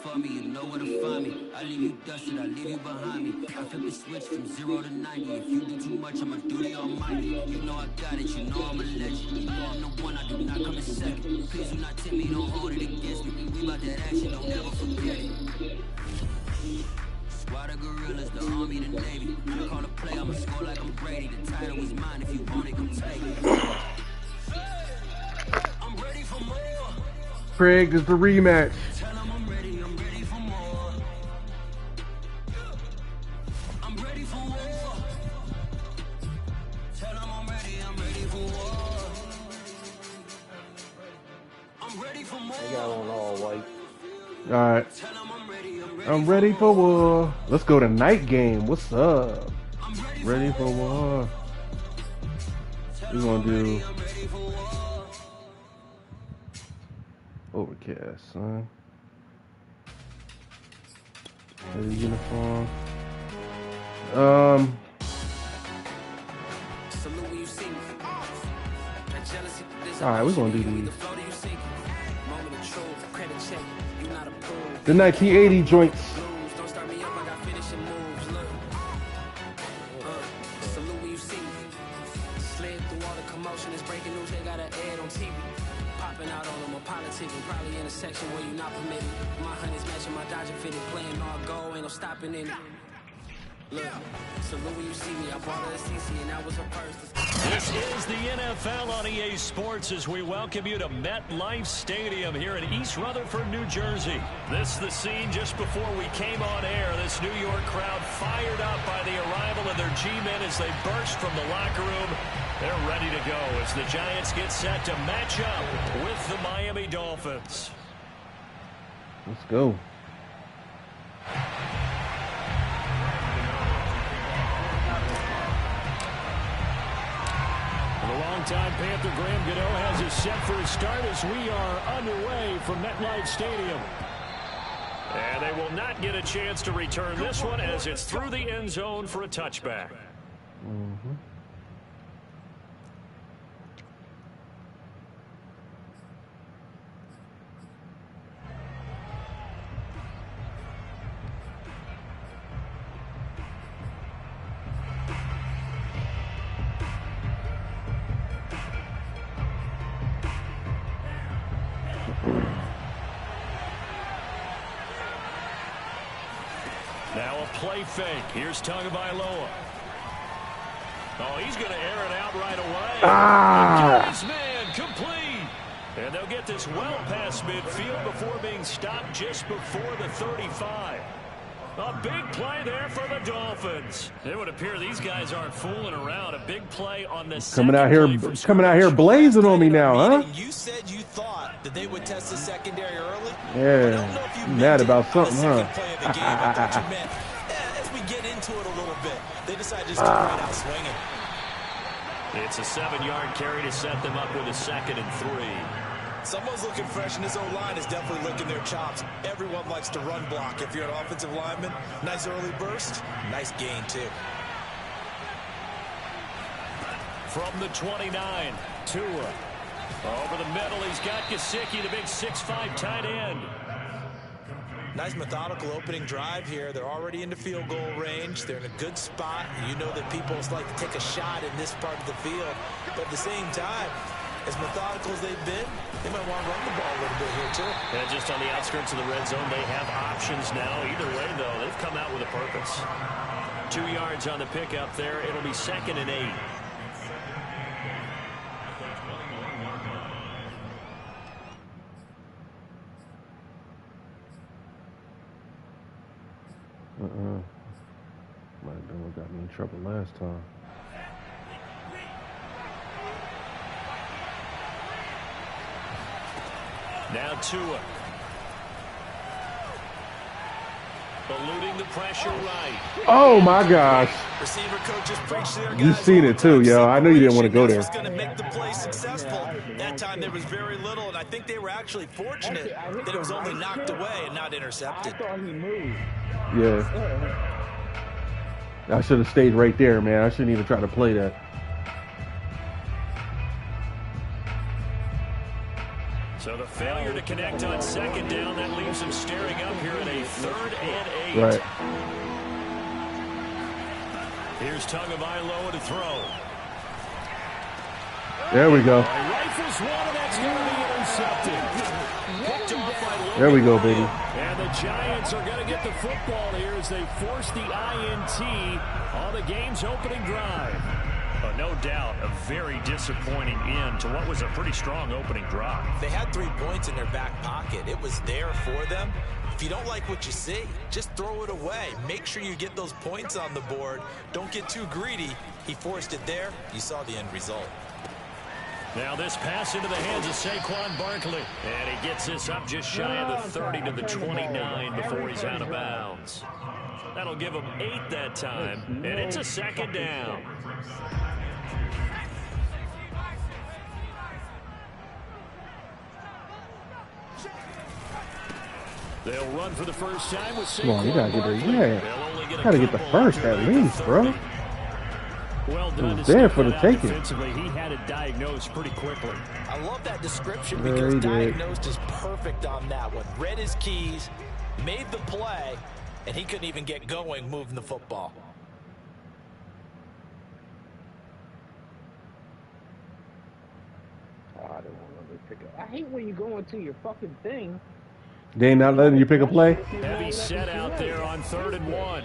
for me, you know where to find me. I leave you dusted, I leave you behind me. I flip the switch from 0 to 90. If you do too much, I'ma do the almighty. You know I got it, you know I'm a legend. You know I'm the one, I do not come in second. Please do not tempt me, don't hold it against me. We about that action, don't ever forget it. Squad of gorillas, the army, the navy. I call a play, I'ma score like I'm Brady. The title is mine, if you want it, come take it. I'm ready for more. Craig, this is the rematch. Tell him I'm ready for more. I'm ready for war. Tell him I'm ready for war. I'm ready for more. They got on all white. All right. I'm ready for war. Let's go to night game. What's up? Ready for war. We're gonna do overcast, son. Heavy uniform. All right, we're gonna do these. The 1980 joints. Probably in a section where you're not permitted. My honey's matching my Dodger fitted, playing all goal, ain't no stopping in it. Look, salute when you see me. I bought her a CC and that was her first. This is the NFL on EA Sports as we welcome you to MetLife Stadium here in East Rutherford, New Jersey. This is the scene just before we came on air. This New York crowd fired up by the arrival of their G-men as they burst from the locker room. They're ready to go as the Giants get set to match up with the Miami Dolphins. Let's go. The longtime Panther Graham Gano has us set for a start as we are underway from MetLife Stadium. And they will not get a chance to return this one as it's through the end zone for a touchback. Mm-hmm. Now a play fake. Here's Tagovailoa. Oh, he's going to air it out right away. Nice man, complete. And they'll get this well past midfield before being stopped just before the 35. A big play there for the Dolphins. It would appear these guys aren't fooling around. A big play on this coming out here blazing on me now, huh? You said you thought that they would test the secondary early. Yeah, you mad about something, huh? As we get into it a little bit, they decided to start right out swinging. It's a 7-yard carry to set them up with a 2nd and 3. Someone's looking fresh, and this O-line is definitely licking their chops. Everyone likes to run block. If you're an offensive lineman, nice early burst, nice gain, too. From the 29, Tua. Over the middle, he's got Gesicki, the big 6'5" tight end. Nice methodical opening drive here. They're already into field goal range. They're in a good spot. You know that people like to take a shot in this part of the field. But at the same time, as methodical as they've been, they might want to run the ball a little bit here, too. And just on the outskirts of the red zone, they have options now. Either way, though, they've come out with a purpose. 2 yards on the pickup there. It'll be 2nd and 8. Might have been what got me in trouble last time. Now Tua. Eluding the pressure right. Oh my gosh. Receiver coaches preach to their guys. You seen it too, yo. I knew you didn't want to go there. Going to make the play successful. That time there was very little, and I think they were actually fortunate that it was only knocked away and not intercepted. I thought he moved. Yeah. I should have stayed right there, man. I shouldn't even try to play that. So the failure failure to connect on second down. That leaves him staring up here at a 3rd and 8. Right. Here's Tagovailoa to throw. There we go. Rifles one, and that's going to be intercepted. Picked off by Logan There we go, baby. And the Giants are going to get the football here as they force the INT on the game's opening drive. No doubt a very disappointing end to what was a pretty strong opening drive. They had 3 points in their back pocket. It was there for them. If you don't like what you see, just throw it away. Make sure you get those points on the board. Don't get too greedy. He forced it there. You saw the end result. Now this pass into the hands of Saquon Barkley. And he gets this up just shy of the 30 to the 29 before he's out of bounds. That'll give him 8 that time. And it's a 2nd down. They'll run for the first time with Saquon. Come on, you gotta get the gotta get the first at least, bro. Well done. He was there for the taking. He had it diagnosed pretty quickly. I love that description because diagnosed is perfect on that one. Read his keys, made the play, and he couldn't even get going moving the football. I hate when you go into your fucking thing. They not letting you pick a play? Heavy set out there on 3rd and 1.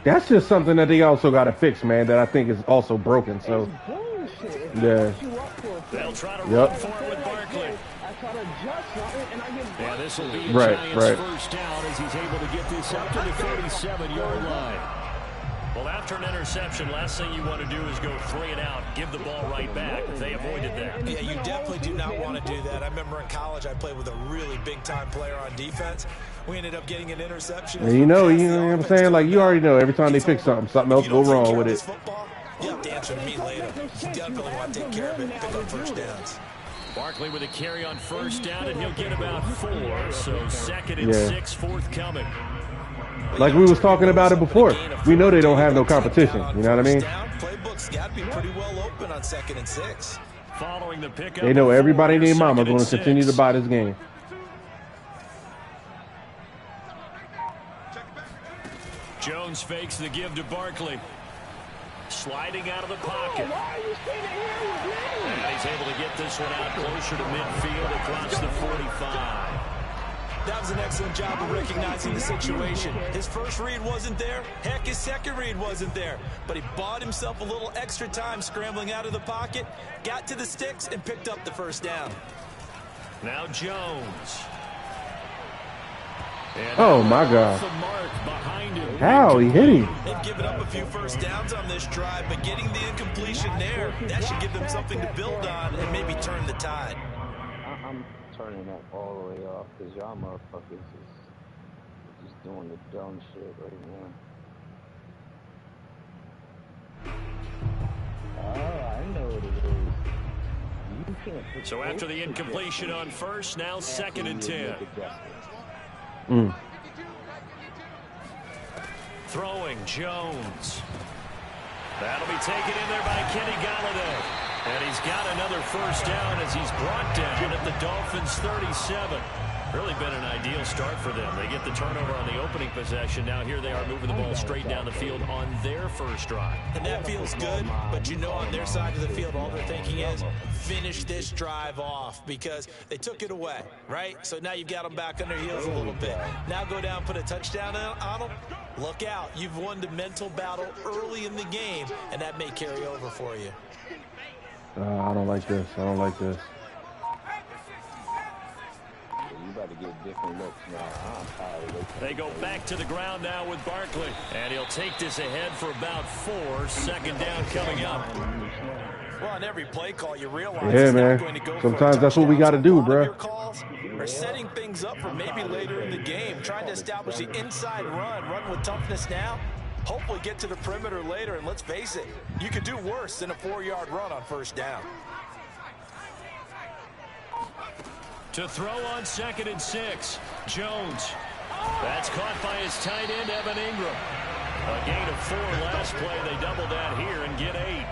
That's just something that they also got to fix, man, that I think is also broken. So, yeah. They'll try to run for it with Barkley. Yeah, this will be a Giants first down as he's able to get this up to the 37-yard line. Well, after an interception, last thing you want to do is go 3 and out, give the ball right back. They avoided that. Yeah, you definitely do not want to do that. I remember in college I played with a really big-time player on defense. We ended up getting an interception. And you know what I'm saying? Like, you already know every time they fix something else go wrong with it. You have to answer to me later. You definitely want to take care of it and pick up first downs. Barkley with a carry on first down, and he'll get about 4. So 2nd and 6 forthcoming. Like we was talking about it before. We know they don't have no competition. You know what I mean? Playbook's got to be pretty well open on 2nd and 6. Following the pickup, they know everybody and their mama going to continue to buy this game. Jones fakes the give to Barkley. Sliding out of the pocket. And he's able to get this one out closer to midfield across the 45. That was an excellent job of recognizing the situation. His first read wasn't there. Heck, his second read wasn't there. But he bought himself a little extra time scrambling out of the pocket, got to the sticks, and picked up the first down. Now Jones. Oh, my God. How? He hit him. They've given up a few first downs on this drive, but getting the incompletion there, that should give them something to build on and maybe turn the tide. I'm turning that all the way off because y'all motherfuckers is just doing the dumb shit right now. Oh, I know what it is. So after the incompletion on first, now 2nd and 10. Throwing Jones. That'll be taken in there by Kenny Golladay. And he's got another first down as he's brought down at the Dolphins' 37. Really been an ideal start for them. They get the turnover on the opening possession. Now here they are moving the ball straight down the field on their first drive. And that feels good, but you know on their side of the field all they're thinking is finish this drive off because they took it away, right? So now you've got them back on their heels a little bit. Now go down, put a touchdown on them. Look out. You've won the mental battle early in the game, and that may carry over for you. I don't like this. I don't like this. You better get different looks now. I'm tired of it. They go back to the ground now with Barkley. And he'll take this ahead for about 4. 2nd down coming up. Well, on every play call, you realize yeah, man. Sometimes that's what we got to do, bro. Are setting things up for maybe later in the game, trying to establish the inside run with toughness now. Hopefully get to the perimeter later, and let's face it, you could do worse than a 4-yard run on first down. To throw on 2nd and 6, Jones. That's caught by his tight end, Evan Ingram. A gain of 4 last play. They double that here and get 8.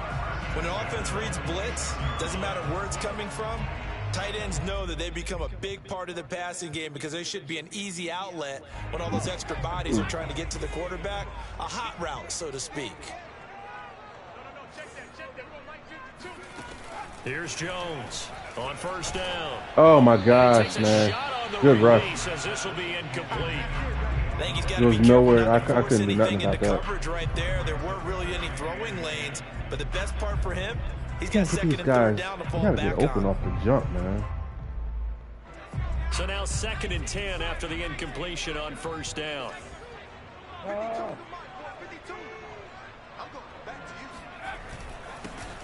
When an offense reads blitz, doesn't matter where it's coming from, Tight ends know that they become a big part of the passing game because they should be an easy outlet when all those extra bodies are trying to get to the quarterback. A hot route, so to speak. Here's Jones on first down. Oh my gosh, man. Good rush. This will be incomplete. I think he's got There to was be careful nowhere not I to force couldn't do nothing anything into about that. coverage right there. There weren't really any throwing lanes, but the best part for him, he's got Look at second these and third guys. down to They fall gotta back get open on. off the jump, man. So now 2nd and 10 after the incompletion on first down.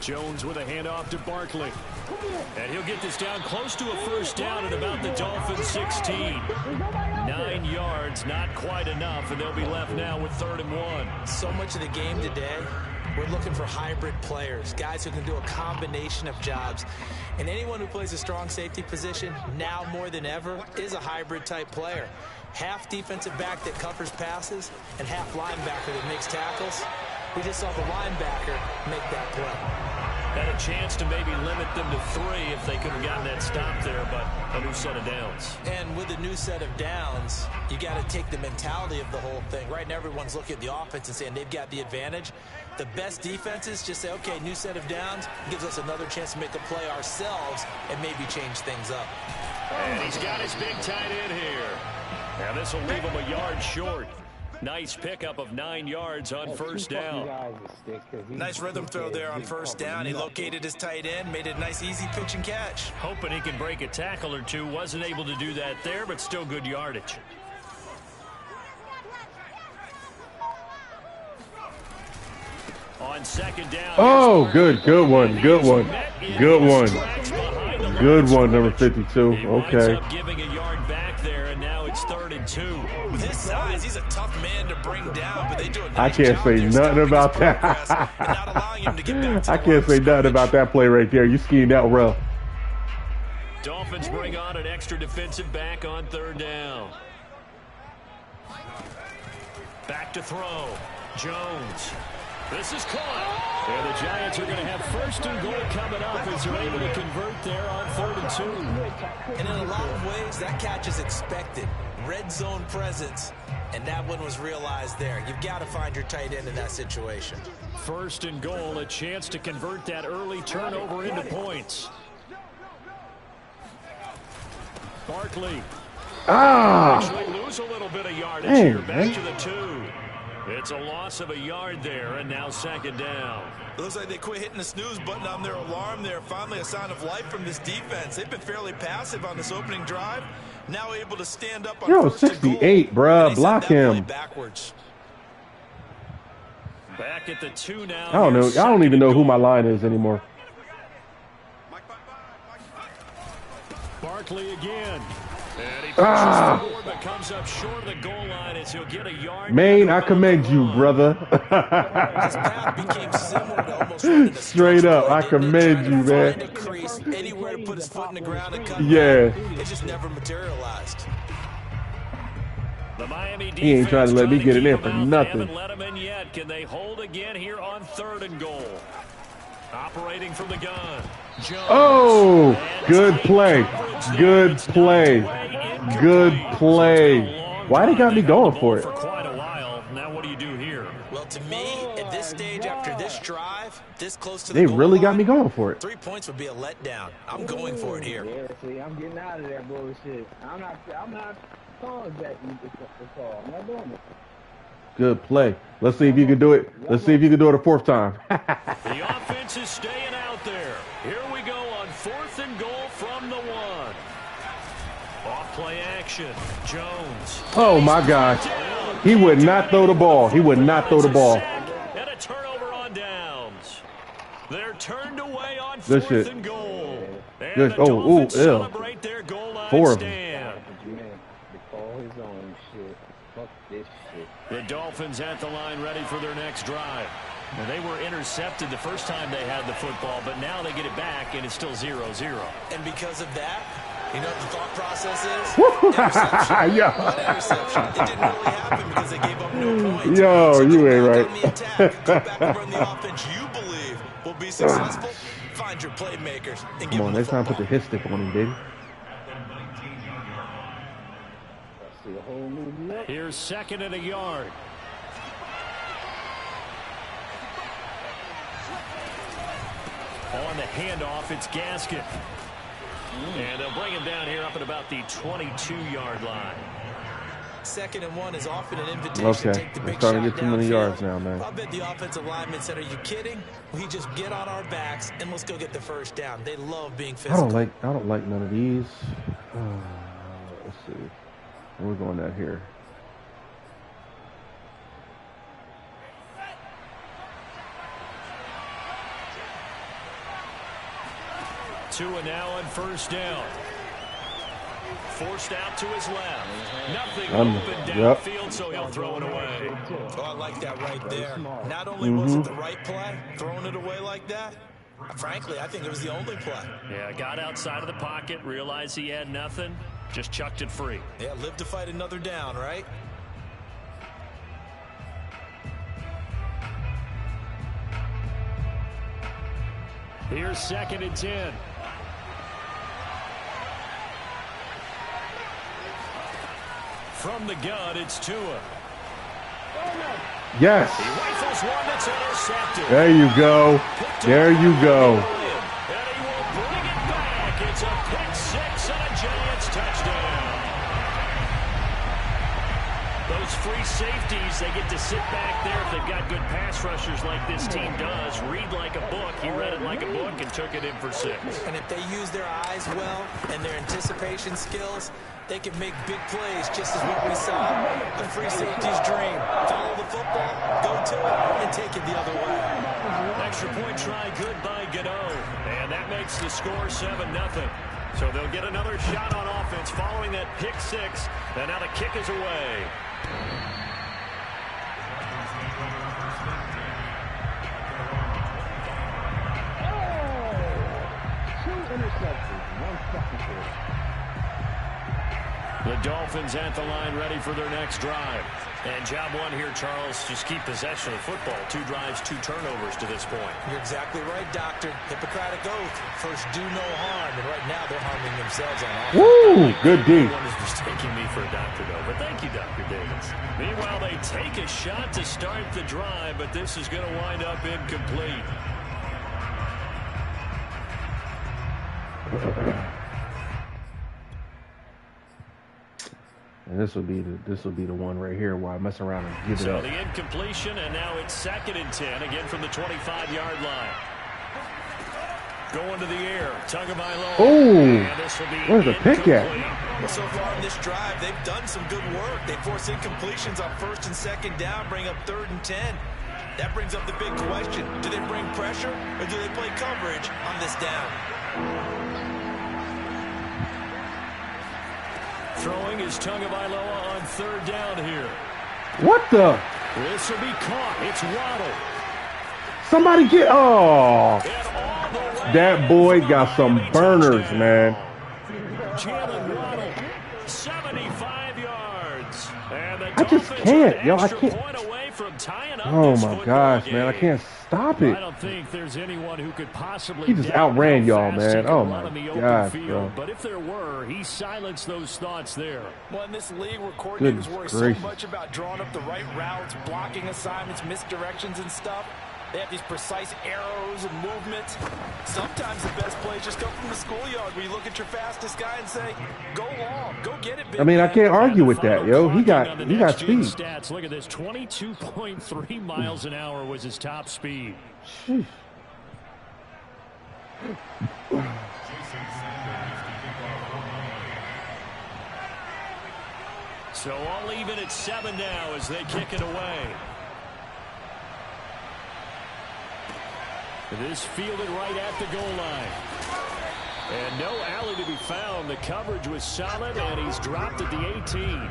Jones with a handoff to Barkley. And he'll get this down close to a first down at about the Dolphins' 16. 9 yards, not quite enough, and they'll be left now with 3rd and 1. So much of the game today, we're looking for hybrid players, guys who can do a combination of jobs. And anyone who plays a strong safety position, now more than ever, is a hybrid type player. Half defensive back that covers passes and half linebacker that makes tackles. We just saw the linebacker make that play. Had a chance to maybe limit them to 3 if they could have gotten that stop there, but a new set of downs. And with a new set of downs, you got to take the mentality of the whole thing. Right now, everyone's looking at the offense and saying they've got the advantage. The best defenses just say, okay, new set of downs, gives us another chance to make a play ourselves and maybe change things up. And he's got his big tight end here. Now this will leave him a yard short. Nice pickup of 9 yards on first down. Nice rhythm throw there on first down. He located his tight end, made it a nice easy pitch and catch. Hoping he can break a tackle or two. Wasn't able to do that there, but still good yardage. On 2nd down. Oh, good one. Good one. Number 52. He winds Okay. up giving a yard back there, and now it's 3rd and 2. With his size, he's a tough man to bring down, but they do a nice I can't job say there nothing stopping about his that. progress and not allowing him to get back to I the can't line say of nothing about that play right there. You schemed out well. Dolphins bring on an extra defensive back on 3rd down. Back to throw. Jones. This is caught. And the Giants are going to have 1st and goal coming up as they're able to convert there on 3rd and 2. And in a lot of ways, that catch is expected. Red zone presence, and that one was realized there. You've got to find your tight end in that situation. 1st and goal, a chance to convert that early turnover into points. Barkley. Actually lose a little bit of yardage here. Back to the 2. It's a loss of a yard there, and now 2nd down. It looks like they quit hitting the snooze button on their alarm there. Finally a sign of life from this defense. They've been fairly passive on this opening drive. Now able to stand up on Yo, 68, bruh. Block him. Backwards. Back at the 2 now. I don't know. I don't even know who my line is anymore. Barkley again. And he pushes forward, but comes up short of the goal line as he'll get a yard. Maine, I commend you, brother. His path became similar to almost running a Straight up, I commend you, man. Find a crease, anywhere to put his foot in the ground and cut Yeah. back. It just never materialized. The Miami defense He ain't trying to let me get in there for They nothing. haven't let him in yet. Can they hold again here on 3rd and goal? Operating from the gun. Jones. Oh, good play. Good play. Good play. Why they got me going for it? For quite a while. Now what do you do here? Well, to me, at this stage, after this drive, this close to the They goal really got line, me going for it. 3 points would be a letdown. I'm going for it here. Yeah, see, I'm getting out of that bullshit. I'm not calling that the call. I'm not doing it. Good play. Let's see if you can do it. Let's see if you can do it a 4th time. The offense is staying out there. Here we go on 4th and goal from the 1. Off play action. Jones. Oh, my gosh. He would not throw the ball. He would not throw the ball. And a turnover on downs. They're turned away on Good 4th shit. and goal. And Good. the Oh, Dolphins ooh, ew. celebrate their goal line 4 of them. stand. Man, they call his own shit. Fuck this shit. The Dolphins at the line ready for their next drive. And they were intercepted the first time they had the football, but now they get it back, and it's still 0-0. And because of that, you know what the thought process is? Interception. Yo. What interception? It didn't really happen because they gave up no points. Yo, So you go ain't back right. on the attack, go back and run the offense you believe will be successful. Find your playmakers and Come on, next time put the hit stick on him, baby. See a whole movie up. Here's 2nd and a yard. On the handoff, it's Gaskin. And they'll bring him down here up at about the 22-yard line. 2nd and 1 is often an invitation to take the big shot. Starting to get too many yards now, man. I bet the offensive linemen said, "Are you kidding? We just get on our backs and let's go get the first down." They love being physical. I don't like none of these. Let's see. We're going out here. Tua now on 1st down. Forced out to his left. Nothing open downfield, so he'll throw it away. Oh, I like that right there. Not only was it the right play, throwing it away like that, frankly, I think it was the only play. Yeah, got outside of the pocket, realized he had nothing, just chucked it free. Yeah, live to fight another down, right? Here's 2nd and 10. From the gun, it's Tua. Yes. He rifles one that's intercepted. There you go. There you go. And he will bring it back. It's a pick 6 and a Giants touchdown. Those free safeties, they get to sit back there if they've got good pass rushers like this team does. Read like a book. He read it like a book and took it in for 6. And if they use their eyes well and their anticipation skills, they can make big plays, just as what we saw. The free safety's dream. Follow the football, go to it, and take it the other way. Extra point try good by Gano. And that makes the score 7-0. So they'll get another shot on offense following that pick 6. And now the kick is away. Two interceptions, 1 second. The Dolphins at the line ready for their next drive. And job 1 here, Charles, just keep possession of the football. 2 drives, 2 turnovers to this point. You're exactly right, Doctor. Hippocratic oath. First, do no harm. And right now, they're harming themselves on offense. Woo! Good D. Everyone is mistaking me for a doctor, though. But thank you, Dr. Davis. Meanwhile, they take a shot to start the drive, but this is going to wind up incomplete. And this will be the one right here where I mess around and give it up. So the incompletion, and now it's 2nd and 10, again from the 25-yard line. Going to the air, Tagovailoa. Oh, where's the pick at? So far in this drive, they've done some good work. They force incompletions on 1st and 2nd down, bring up 3rd and 10. That brings up the big question. Do they bring pressure, or do they play coverage on this down? Throwing is Tagovailoa on 3rd down here. What the? This will be caught. It's Waddle. Somebody get... Oh. That boy got some burners, man. Jalen Waddle, 75 yards. And I just can't. Yo, I can't. Oh, my gosh, man. I can't stop it. I don't think there's anyone who could possibly... He just outran y'all, man. Oh, my gosh, bro. But if there were, he silenced those thoughts there. Well, in this league where coordinators worry so much about drawing up the right routes, blocking assignments, misdirections and stuff, they have these precise arrows and movements. Sometimes the best plays just come from the schoolyard where you look at your fastest guy and say, go long, go get it, big I mean, I can't argue with that, yo. He got speed. Stats. Look at this, 22.3 miles an hour was his top speed. Sheesh. So all even at 7 now as they kick it away. This fielded right at the goal line. And no alley to be found. The coverage was solid, and he's dropped at the 18.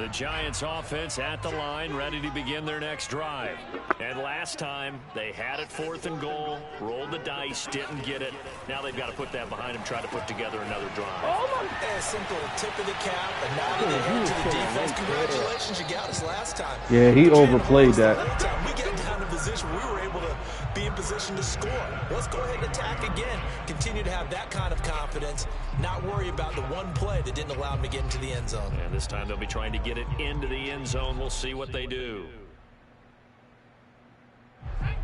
The Giants offense at the line, ready to begin their next drive. And last time, they had it 4th and goal, rolled the dice, didn't get it. Now they've got to put that behind them, try to put together another drive. A simple tip of the cap, a nod of the head to the defense. Congratulations, you got us last time. Yeah, he overplayed that. We get down in position, we were able to be in position to score. Let's go ahead and attack again. Continue to have that kind of confidence, not worry about the one play that didn't allow them to get into the end zone. And this time they'll be trying to get it into the end zone. We'll see what they do.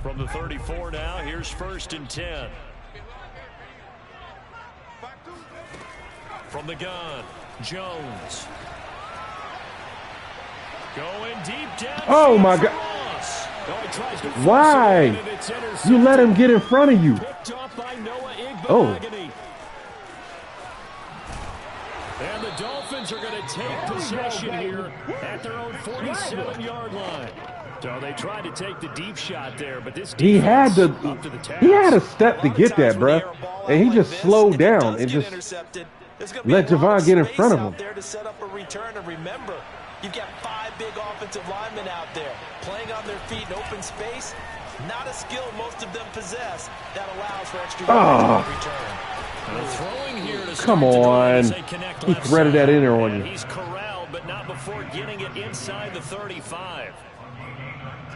From the 34 now, here's 1st and 10. From the gun, Jones. Going deep down. Oh, my God. Why? You let him get in front of you. Oh. And the Dolphins are going to take possession here at their own 47-yard line. So they tried to take the deep shot there, but this he had a step to get that, bro, and he just slowed down and just let Javon get in front of him. There to set up a return, and remember, you've got 5 big offensive linemen out there playing on their feet in open space. Not a skill most of them possess that allows for extra return. Come on. He threaded that in there on you. He's corralled, but not before getting it inside the 35.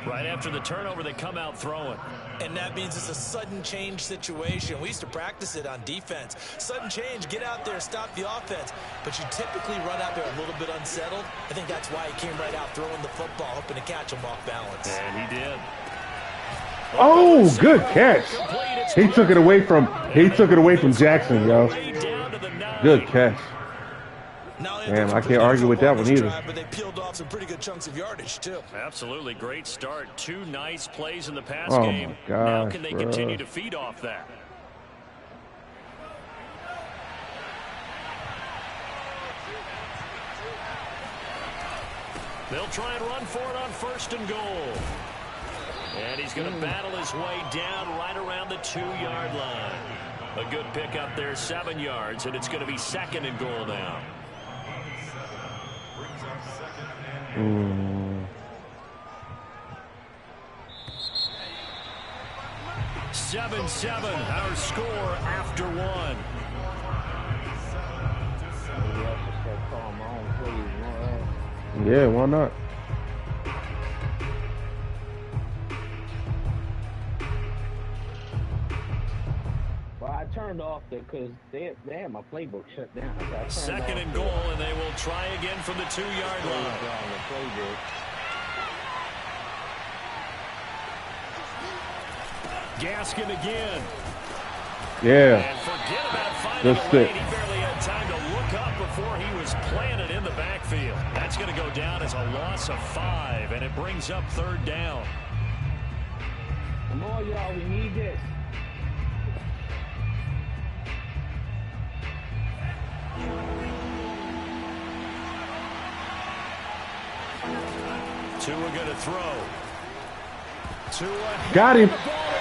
Right after the turnover, they come out throwing. And that means it's a sudden change situation. We used to practice it on defense. Sudden change, get out there, stop the offense. But you typically run out there a little bit unsettled. I think that's why he came right out throwing the football, hoping to catch him off balance. And he did. Oh, good catch. He took it away from Jackson, yo. Good catch. Damn, I can't argue with that one either. But they peeled off some pretty good chunks of yardage, too. Absolutely. Great start. 2 nice plays in the pass Oh game. My gosh, now can they continue to feed off that? They'll try and run for it on 1st and goal. And he's going to battle his way down right around the 2-yard line. A good pickup there, 7 yards, and it's going to be 2nd and goal now. 7-7, our score after 1. Yeah, why not? Well, I turned off because they had my playbook shut down. So 2nd and goal, and they will try again from the 2-yard line. Gaskin again. Yeah. And forget about finding a lane. He barely had time to look up before he was planted in the backfield. That's going to go down as a loss of 5, and it brings up 3rd down. Come on, y'all. We need this. Tua going to throw. Tua got him.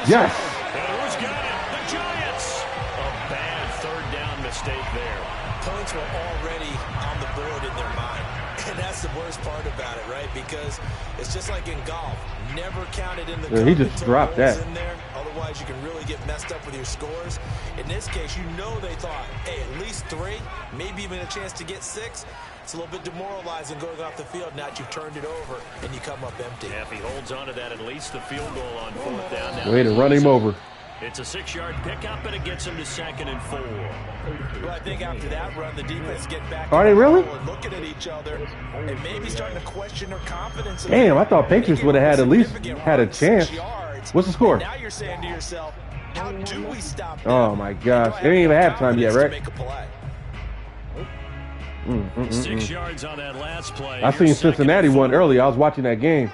Yes. And who's got it? The Giants. A bad 3rd down mistake there. Points were already on the board in their mind. And that's the worst part about it, right? Because it's just like in golf. Never counted in the he just dropped that. In there. Otherwise, you can really get messed up with your scores. In this case, you know they thought, hey, at least 3, maybe even a chance to get 6. It's a little bit demoralizing going off the field. Now that you've turned it over and you come up empty. Yeah, if he holds on to that, at least the field goal on 4th down. Now way to run him over. It's a 6-yard pickup, and it gets him to 2nd and 4. Well, I think after that run, the defense get back. Are they really? Looking at each other and maybe starting to question their confidence. Damn, I thought Patriots would have had at least had a chance. What's the score? Now you're saying to yourself, how do we stop them? Oh my gosh, it ain't even halftime yet, right? 6 yards on that last play. I seen Cincinnati won early. I was watching that game.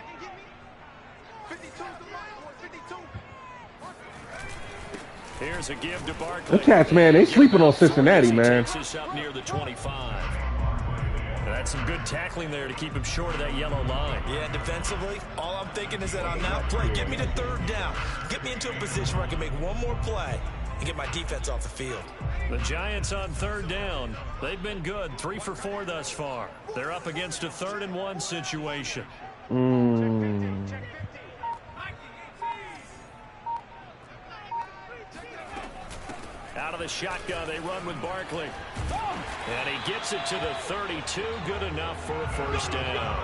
Here's a give to Barkley. The Cats, man, they sleeping on Cincinnati, man. Takes us up near the 25. That's some good tackling there to keep him short of that yellow line. Yeah, defensively, all I'm thinking is that on that play, get me to 3rd down. Get me into a position where I can make one more play. and get my defense off the field. The Giants on third down. They've been good, 3 for 4 thus far. They're up against a 3rd-and-1 situation. Out of the shotgun, they run with Barkley. And he gets it to the 32. Good enough for a first down.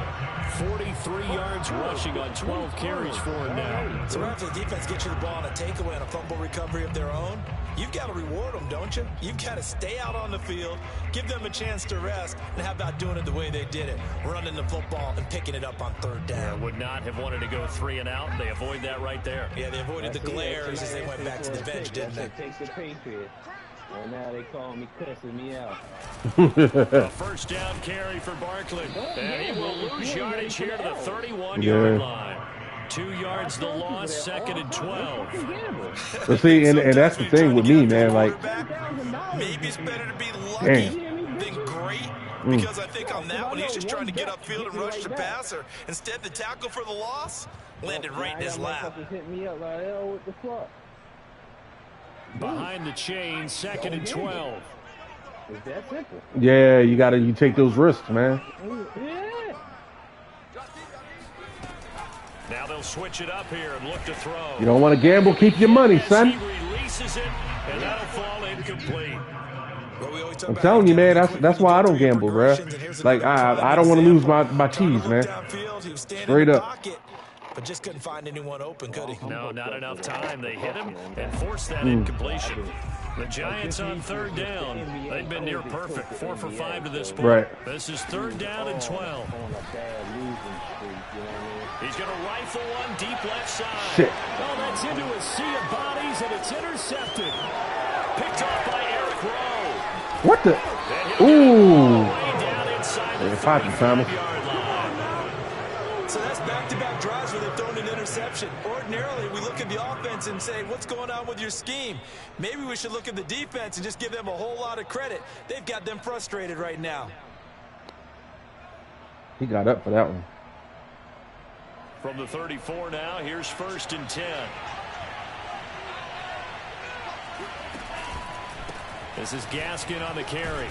43 yards rushing on 12 carries for him now. So after the defense gets you the ball on a takeaway and a fumble recovery of their own, you've got to reward them, don't you? You've got to stay out on the field, give them a chance to rest, and how about doing it the way they did it, running the football and picking it up on 3rd down. Would not have wanted to go 3 and out. They avoid that right there. Yeah, they avoided the glares as they went back to the bench, didn't they? Take the Patriots. And now they call me, cussing me out. A first down carry for Barkley. And he will lose yardage here to the 31-yard line. 2 yards the loss, 2nd and 12. But see, and that's the thing with me, man. Like, maybe it's better to be lucky than great. Because I think on that one, he's just trying to get upfield and rush the passer. Instead, the tackle for the loss landed right in his lap. Behind the chain, 2nd and 12. yeah, you take those risks, man. Now they'll switch it up here and look to throw. You don't want to gamble, keep your money, son. He releases it, and that'll fall incomplete. I'm telling you, man, that's why I don't gamble, bro. Like, I don't want to lose my cheese, man. Straight up. But just couldn't find anyone open, could he? No, not enough time. They hit him and forced that incompletion. The Giants on 3rd down. They've been near perfect. 4 for 5 to this point. Right. This is 3rd down and 12. He's going to rifle one deep left side. Shit. Oh, that's into a sea of bodies, and it's intercepted. Picked off by Eric Rowe. What the? Ooh. Yeah, Poppy, Thomas. So that's back-to-back drives where they've thrown an interception. Ordinarily, we look at the offense and say, what's going on with your scheme? Maybe we should look at the defense and just give them a whole lot of credit. They've got them frustrated right now. He got up for that one. From the 34 now, here's 1st and 10. This is Gaskin on the carry.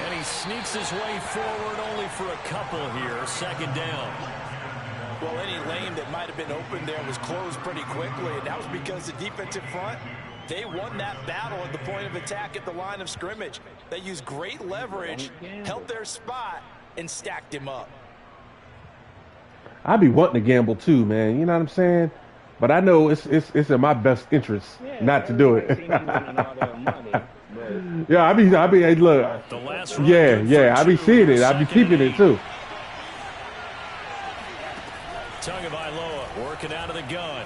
And he sneaks his way forward only for a couple here. 2nd down. Well, any lane that might have been open there was closed pretty quickly, and that was because the defensive front, they won that battle at the point of attack at the line of scrimmage. They used great leverage, held their spot, and stacked him up. I be wanting to gamble too, man. You know what I'm saying? But I know it's in my best interest not to do it. Yeah, I be, hey, look. Yeah, I be seeing it. I be keeping it too. Tagovailoa working out of the gun.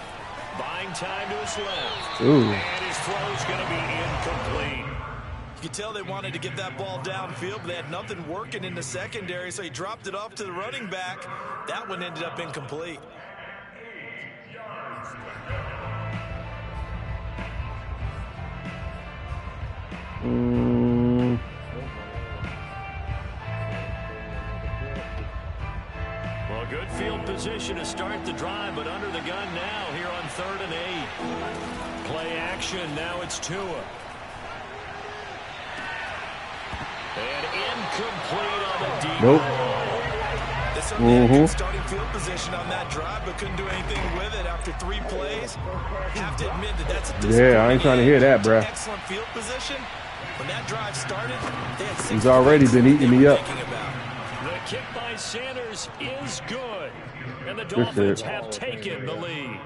Buying time to his left. Ooh. And his throw's going to be incomplete. You could tell they wanted to get that ball downfield, but they had nothing working in the secondary, so he dropped it off to the running back. That one ended up incomplete. Well, good field position to start the drive, but under the gun now here on 3rd and 8. Play action. Now it's Tua. And incomplete on the deep. Nope. They certainly had a good starting field position on that drive, but couldn't do anything with it after 3 plays. Have to admit that that's a disappointing. Yeah, I ain't trying to hear that, bro. Excellent field position. When that drive started, they had 6 He's already been eating me up. The kick by Sanders is good, and the Dolphins have taken the lead.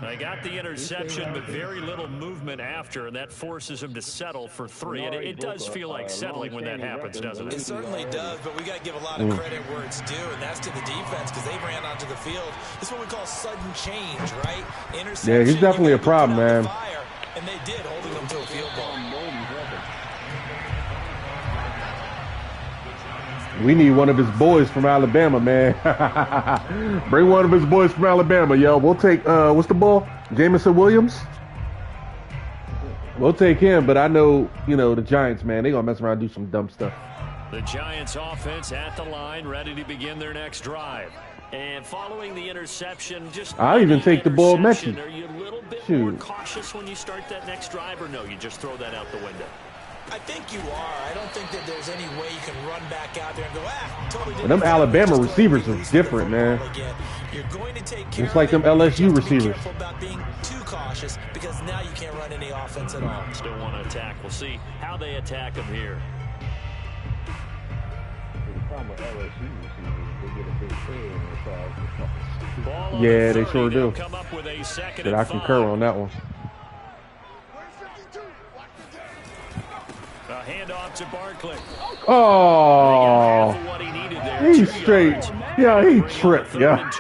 They got the interception, but very little movement after, and that forces him to settle for 3. And it does feel like settling when that happens, doesn't it? It certainly does, but we got to give a lot of credit where it's due, and that's to the defense because they ran onto the field. This is what we call sudden change, right? Interception. Yeah, he's definitely a problem, man. And they did, holding them to a field goal. We need one of his boys from Alabama, man. Bring one of his boys from Alabama, yo. We'll take, what's the ball? Jameson Williams? We'll take him, but I know, the Giants, man, they going to mess around and do some dumb stuff. The Giants offense at the line, ready to begin their next drive. And following the interception, just I'll even take the ball messy. Are you a little bit Shoot. more cautious when you start that next drive, or no, you just throw that out the window? I think you are. I don't think that there's any way you can run back out there and go, totally But them Alabama receivers are different, man. You're going to take care It's like them of it. LSU You have to be receivers. careful about being too cautious because now you can't run any offense at all. Still want to attack. We'll see how they attack them here. The problem with LSU receivers, they get a big head and it's all Ball on Yeah, the they 30. sure do. They'll come up with a 2nd But and I 5. concur on that one. A handoff to Barkley. Oh, he's straight. Yeah, he tripped. Yeah,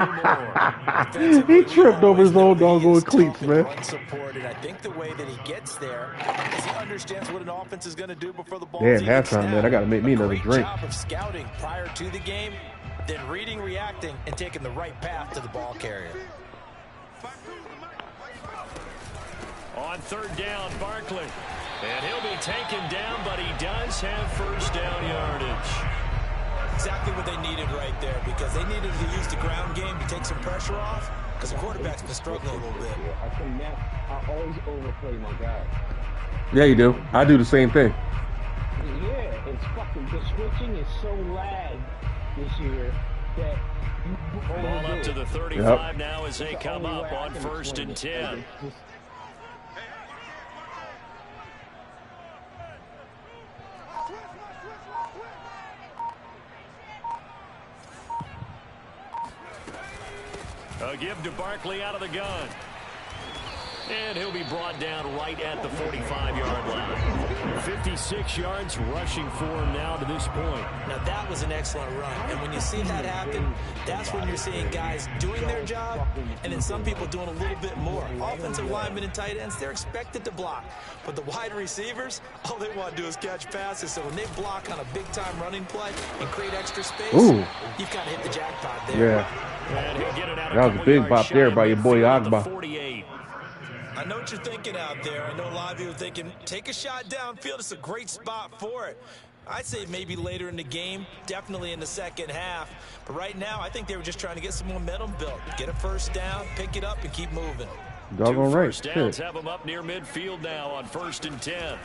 he tripped over his own doggone cleats, man. Unsupported. I think the way that he gets there is he understands what an offense is going to do before the ball. Damn, halftime, man. I got to make me another drink. Job of scouting prior to the game, then reading, reacting, and taking the right path to the ball carrier. On 3rd down, Barkley. And he'll be taken down, but he does have first down yardage. Exactly what they needed right there, because they needed to use the ground game to take some pressure off, because the quarterback's been struggling a little bit. I always overplay my guy. Yeah, you do. I do the same thing. Yeah, it's fucking, the switching is so lagged this year that you Ball up to the 35 now as they come up on 1st and 10. A give to Barkley out of the gun. And he'll be brought down right at the 45-yard line. 56 yards rushing for him now to this point. Now, that was an excellent run. And when you see that happen, that's when you're seeing guys doing their job and then some people doing a little bit more. Offensive linemen and tight ends, they're expected to block. But the wide receivers, all they want to do is catch passes. So when they block on a big-time running play and create extra space, you've kind of hit the jackpot there. Yeah. And he'll get it out That was a big bop there by your boy Agba. 48. I know what you're thinking out there. I know a lot of you are thinking, take a shot downfield. It's a great spot for it. I'd say maybe later in the game, definitely in the second half. But right now, I think they were just trying to get some momentum built. Get a first down, pick it up, and keep moving. Doggone right. First downs have them up near midfield now on 1st and 10.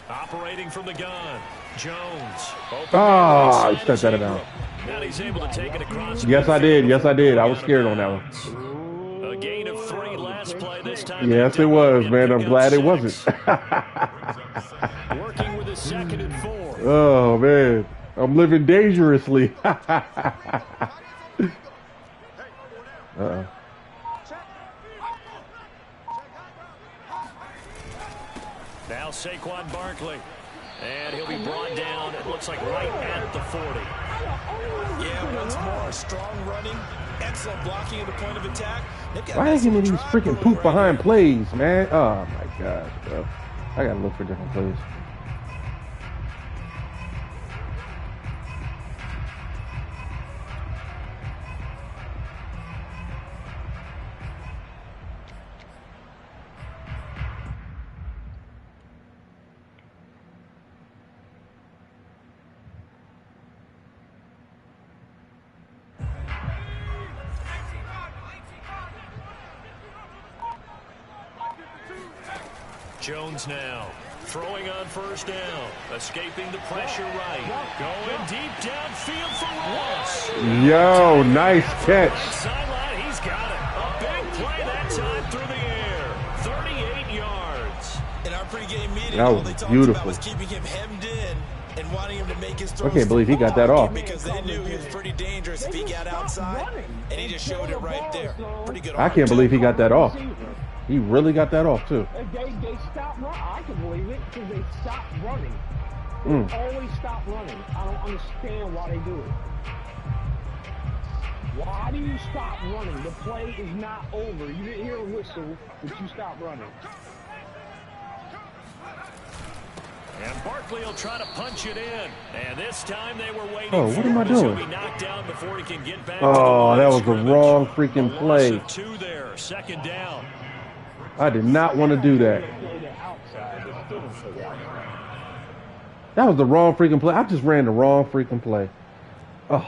Operating from the gun, Jones. I set that down. Now he's able to take it across. Yes, I did. Yes, I did. I was scared on that one. A gain of 3 last play this time. Yes, it was, man. I'm glad it wasn't. Working with a 2nd and 4. Oh, man. I'm living dangerously. Uh-oh. Now Saquon Barkley. And he'll be brought down, it looks like right at the 40. Yeah, once more, strong running, excellent blocking at the point of attack. Why are you giving me these freaking poop behind plays, man? Oh, my gosh, bro. I got to look for different plays. Jones now throwing on first down, escaping the pressure right, going deep downfield for Ross. Yo, nice catch. Sideline, he's got it. A big play that time through the air, 38 yards. In our pregame meeting, That all was they talked beautiful. about was keeping him hemmed in and wanting him to make his throws. I can't believe he got that off. Because they knew he was pretty dangerous if he got outside, and he just showed it right there. Pretty good. I can't believe he got that off. He really got that off, too. They stopped running. I can believe it because they stopped running. They always stop running. I don't understand why they do it. Why do you stop running? The play is not over. You didn't hear a whistle, but you stopped running. And Barkley will try to punch it in. And this time they were waiting Oh, what am I doing? He'll be knocked down before he can get back Oh, to the that was the scrimmage. wrong freaking play. A loss of 2 there, 2nd down. I did not want to do that. That was the wrong freaking play. I just ran the wrong freaking play. Oh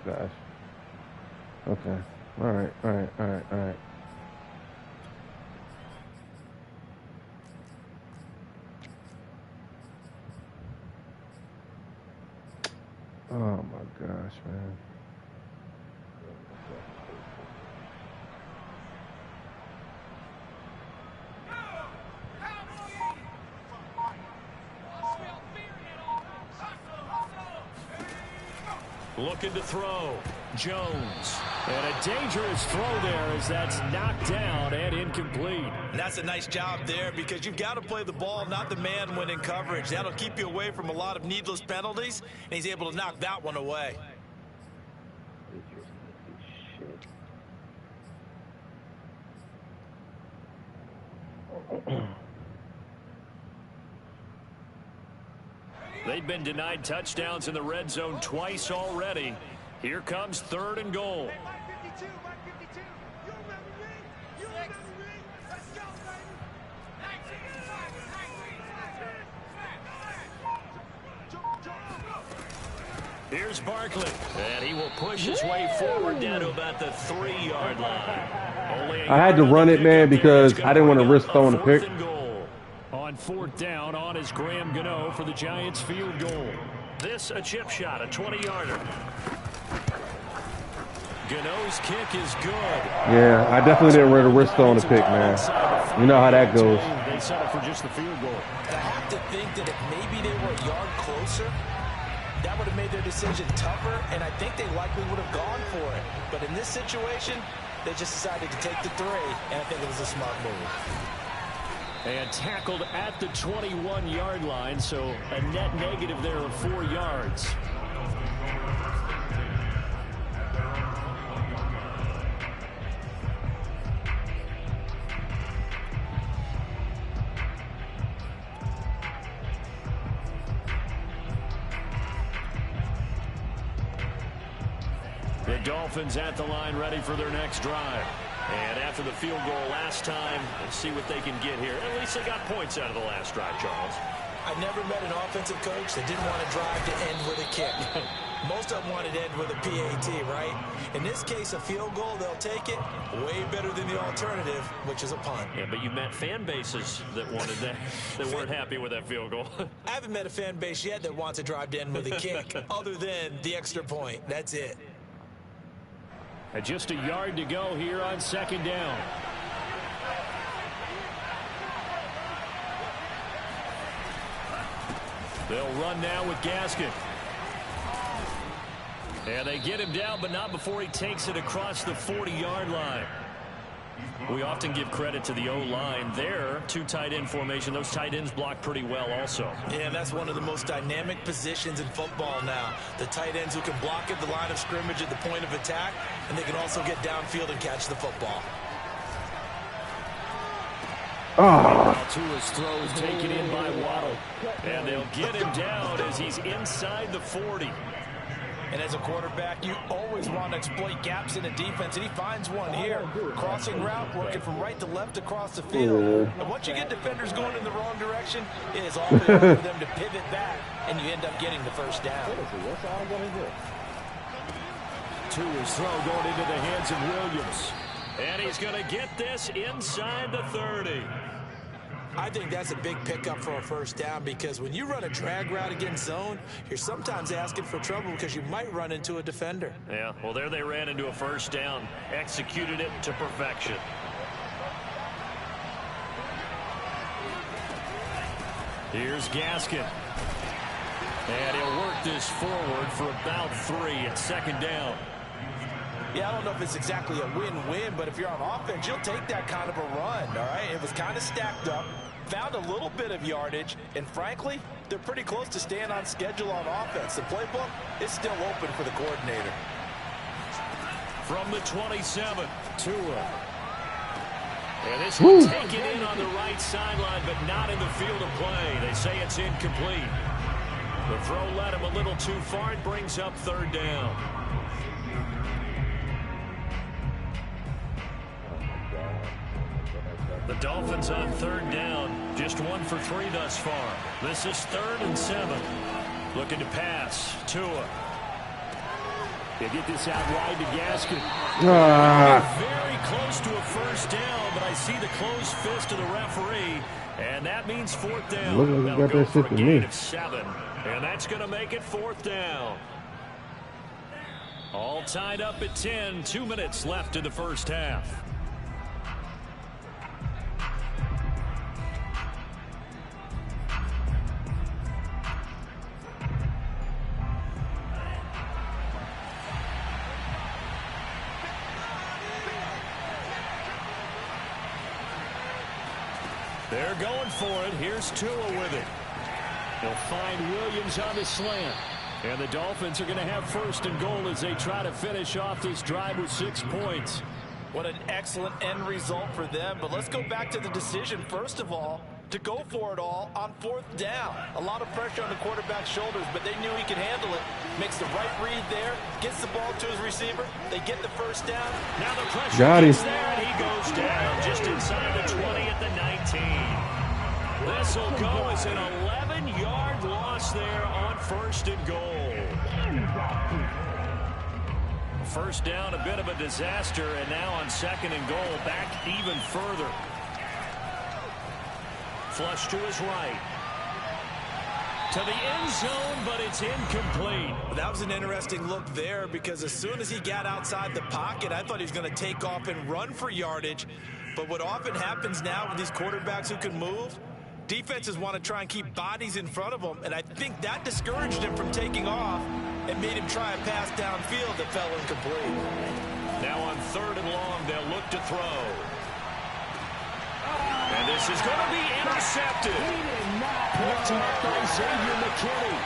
gosh. Okay. All right. Oh my gosh, man. Looking to throw. Jones. And a dangerous throw there as that's knocked down and incomplete. And that's a nice job there because you've got to play the ball, not the man when in coverage. That'll keep you away from a lot of needless penalties, and he's able to knock that one away. They've been denied touchdowns in the red zone twice already. Here comes 3rd and goal. Here's Barkley, and he will push his way forward down to about the 3-yard line. I had to run it, man, because I didn't want to risk throwing a pick. On 4th down, on is Graham Gano for the Giants field goal. This a chip shot, a 20-yarder. Gano's kick is good. Yeah, I definitely didn't want to risk throwing a pick, man. You know how that goes. They settle for just the field goal. I have to think that if maybe they were a yard closer, that would have made their decision tougher, and I think they likely would have gone for it. But in this situation, they just decided to take the 3, and I think it was a smart move. And tackled at the 21-yard line, so a net negative there of 4 yards. The Dolphins at the line ready for their next drive. And after the field goal last time, let's see what they can get here. At least they got points out of the last drive, Charles. I never met an offensive coach that didn't want to drive to end with a kick. Most of them wanted to end with a PAT, right? In this case, a field goal, they'll take it. Way better than the alternative, which is a punt. Yeah, but you met fan bases that wanted that, that weren't happy with that field goal. I haven't met a fan base yet that wants to drive to end with a kick, other than the extra point. That's it. And just a yard to go here on 2nd down. They'll run now with Gaskin. And they get him down, but not before he takes it across the 40-yard line. We often give credit to the O-line there. 2 tight end formation. Those tight ends block pretty well also. Yeah, that's one of the most dynamic positions in football now. The tight ends who can block at the line of scrimmage at the point of attack, and they can also get downfield and catch the football. Tua's throw is taken in by Waddle. And they'll get him down as he's inside the 40. And as a quarterback, you always want to exploit gaps in the defense, and he finds one here. Crossing route, working from right to left across the field. And once you get defenders going in the wrong direction, it is awfully hard for them to pivot back, and you end up getting the first down. Tua's throw going into the hands of Williams. And he's going to get this inside the 30. I think that's a big pickup for a first down because when you run a drag route against zone, you're sometimes asking for trouble because you might run into a defender. Yeah, well, there they ran into a first down, executed it to perfection. Here's Gaskin. And he'll work this forward for about 3 at 2nd down. Yeah, I don't know if it's exactly a win-win, but if you're on offense, you'll take that kind of a run, all right? It was kind of stacked up, found a little bit of yardage, and frankly, they're pretty close to staying on schedule on offense. The playbook is still open for the coordinator. From the 27, Tua. And this one taken in on the right sideline, but not in the field of play. They say it's incomplete. The throw led him a little too far. It brings up 3rd down. The Dolphins on 3rd down. Just 1 for 3 thus far. This is 3rd and 7. Looking to pass. Tua. They get this out wide to Gaskin. Very close to a first down, but I see the closed fist of the referee, and that means fourth down. They'll go for a gain of 7, and that's going to make it fourth down. All tied up at 10, 2 minutes left in the first half. They're going for it. Here's Tua with it. They'll find Williams on the slant. And the Dolphins are going to have first and goal as they try to finish off this drive with 6 points. What an excellent end result for them. But let's go back to the decision, first of all, to go for it all on fourth down. A lot of pressure on the quarterback's shoulders, but they knew he could handle it. Makes the right read there, gets the ball to his receiver. They get the first down. Now the pressure is there, and he goes down just inside the 20 at the 19. This will go as an 11-yard loss there on first and goal. First down, a bit of a disaster, and now on second and goal, back even further. Flush to his right. To the end zone, but it's incomplete. That was an interesting look there because as soon as he got outside the pocket, I thought he was going to take off and run for yardage. But what often happens now with these quarterbacks who can move, defenses want to try and keep bodies in front of them, and I think that discouraged him from taking off and made him try a pass downfield that fell incomplete. Now on third and long, they'll look to throw. And this is going to be intercepted. Picked up by Xavier McKinney.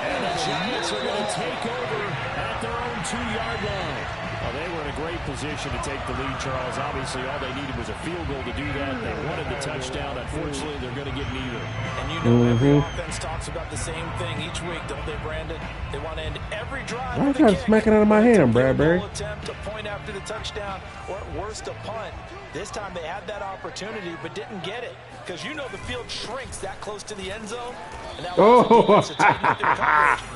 And the Giants are going to take over at their own 2-yard line. Well, they were in a great position to take the lead, Charles. Obviously, all they needed was a field goal to do that. They wanted the touchdown. Unfortunately, they're going to get neither. And you know every offense talks about the same thing each week, don't they, Brandon? They want to end every drive with a kick. Smacking out of my hand, Bradbury. Attempt, a point after the touchdown, or at worst, a punt. This time they had that opportunity, but didn't get it. Because you know the field shrinks that close to the end zone. And that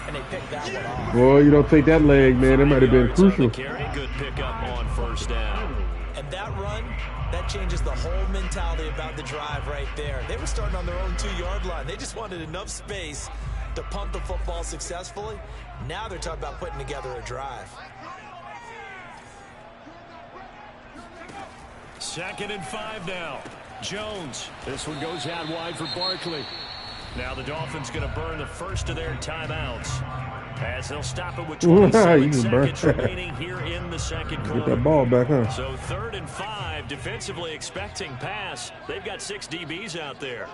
and they picked that one off. Boy, you don't take that leg, man. That might have been crucial. Good pickup on first down. And that run, that changes the whole mentality about the drive right there. They were starting on their own 2-yard line. They just wanted enough space to punt the football successfully. Now they're talking about putting together a drive. Second and 5 now. Jones. This one goes out wide for Barkley. Now the Dolphins going to burn the first of their timeouts as they'll stop it with 27 seconds remaining here in the second quarter. Get that ball back, huh? So third and 5, defensively expecting pass. They've got 6 DBs out there.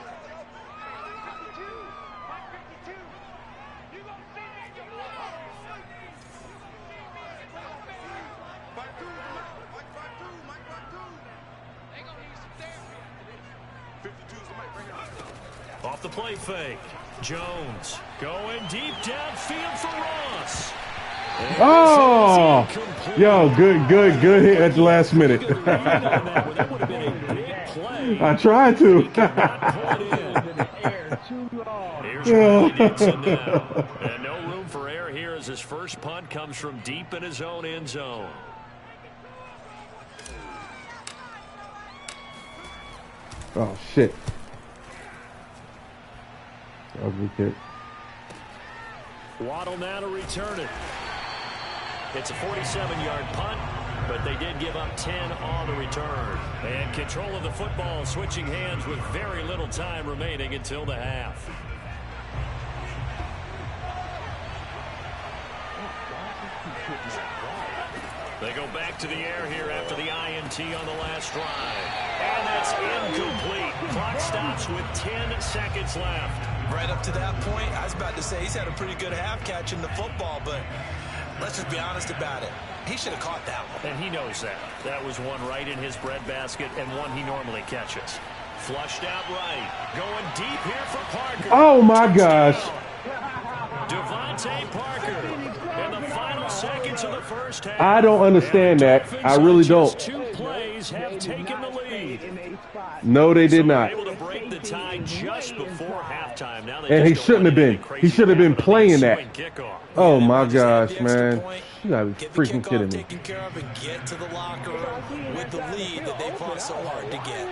Off the play fake. Jones going deep downfield for Ross. Oh! Yo, good hit at the last minute. I tried to. And no room for error here as his first punt comes from deep in his own end zone. Oh, shit. Ugly kick. Waddle now to return it. It's a 47-yard punt, but they did give up 10 on the return. And control of the football switching hands with very little time remaining until the half. They go back to the air here after the INT on the last drive. And that's incomplete. Clock stops with 10 seconds left. Right up to that point, I was about to say he's had a pretty good half catching the football, but let's just be honest about it. He should have caught that one. And he knows that. That was one right in his breadbasket and one he normally catches. Flushed out right. Going deep here for Parker. Oh, my gosh. Devontae Parker in the final seconds of the first half. I don't understand that. I really don't. 2 plays have taken the lead. No, they did not. Able to break the tied just before halftime. Now they And he just shouldn't have been. He should have been playing that. Oh my gosh, man! You gotta be freaking kidding me. Taken care of and get to the locker room with the lead that they fought so hard to get.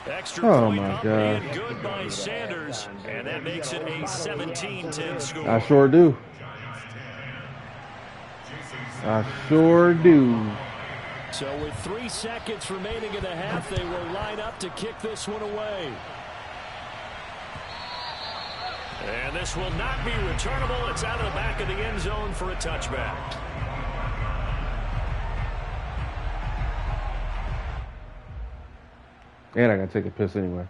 Extra point up and good by Sanders, and that makes it a 17-10 score. I sure do. I sure do. So with 3 seconds remaining in the half, they will line up to kick this one away. And this will not be returnable. It's out of the back of the end zone for a touchback. And I gotta take a piss anyway.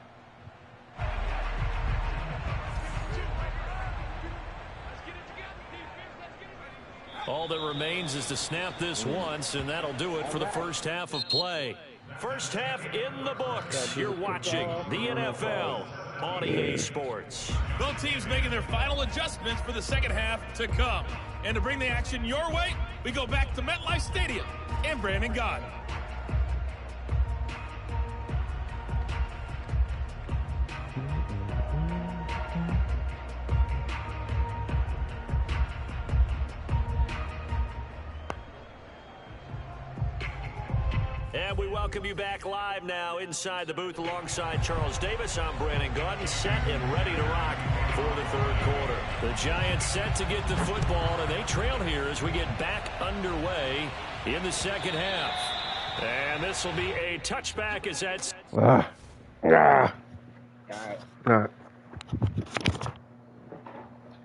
All that remains is to snap this once, and that'll do it for the first half of play. First half in the books. You're watching the NFL on EA Sports. Both teams making their final adjustments for the second half to come. And to bring the action your way, we go back to MetLife Stadium and Brandon Gott. And we welcome you back live now inside the booth alongside Charles Davis. I'm Brandon Gaudin, set and ready to rock for the third quarter. The Giants set to get the football, and they trail here as we get back underway in the second half. And this will be a touchback as that's... All right.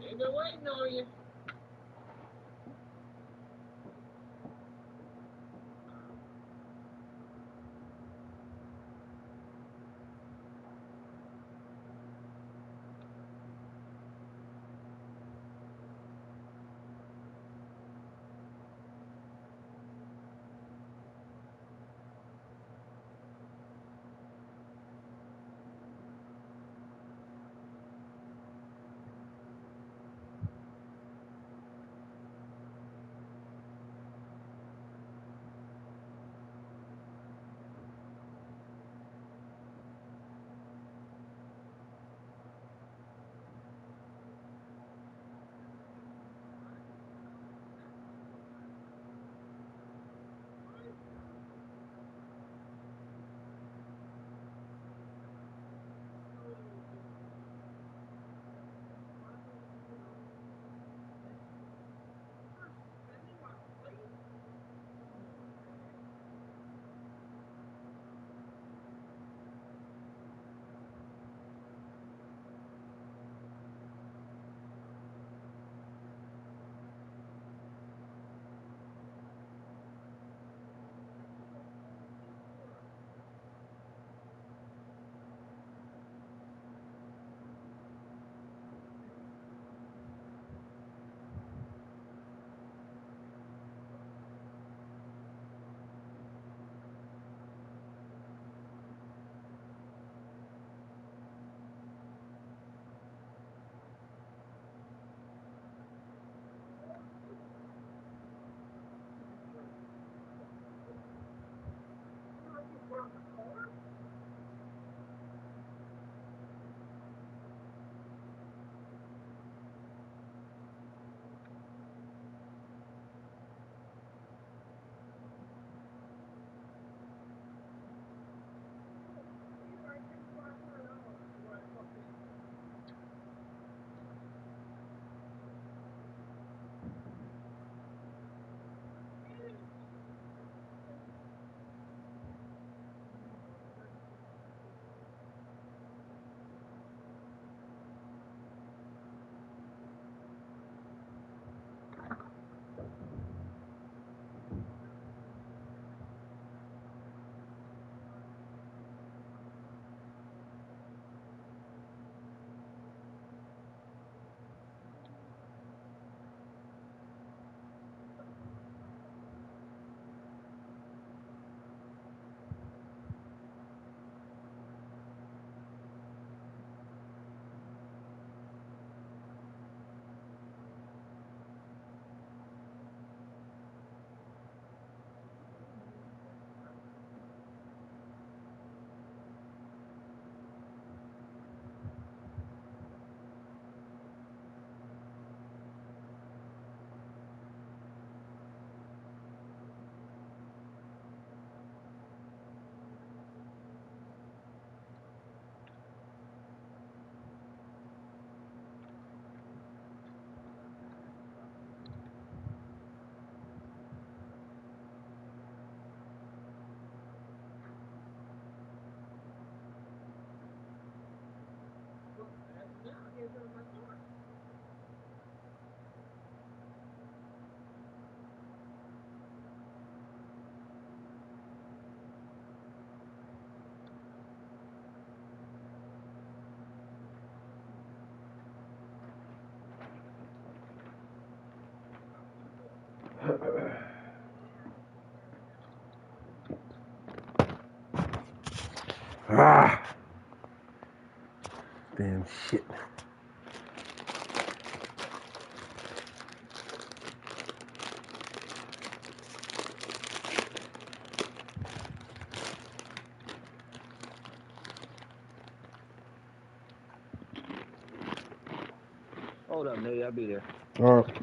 Ain't been waiting on you. Ah, damn shit. Hold up, Nate. I'll be there. All right.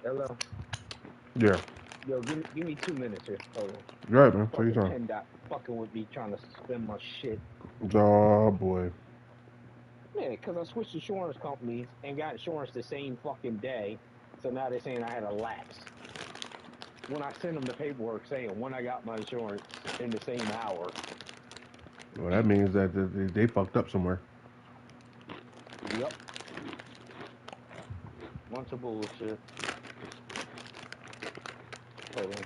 Hello. Yeah. Yo, give me 2 minutes here. Hold on. You're right, man. Take your Fucking time. PennDOT fucking with me trying to spend my shit. Oh, boy. Yeah, because I switched insurance companies and got insurance the same fucking day. So now they're saying I had a lapse. When I sent them the paperwork saying when I got my insurance in the same hour. Well, that means that they fucked up somewhere. Yep. Bunch of bullshit. Hold on.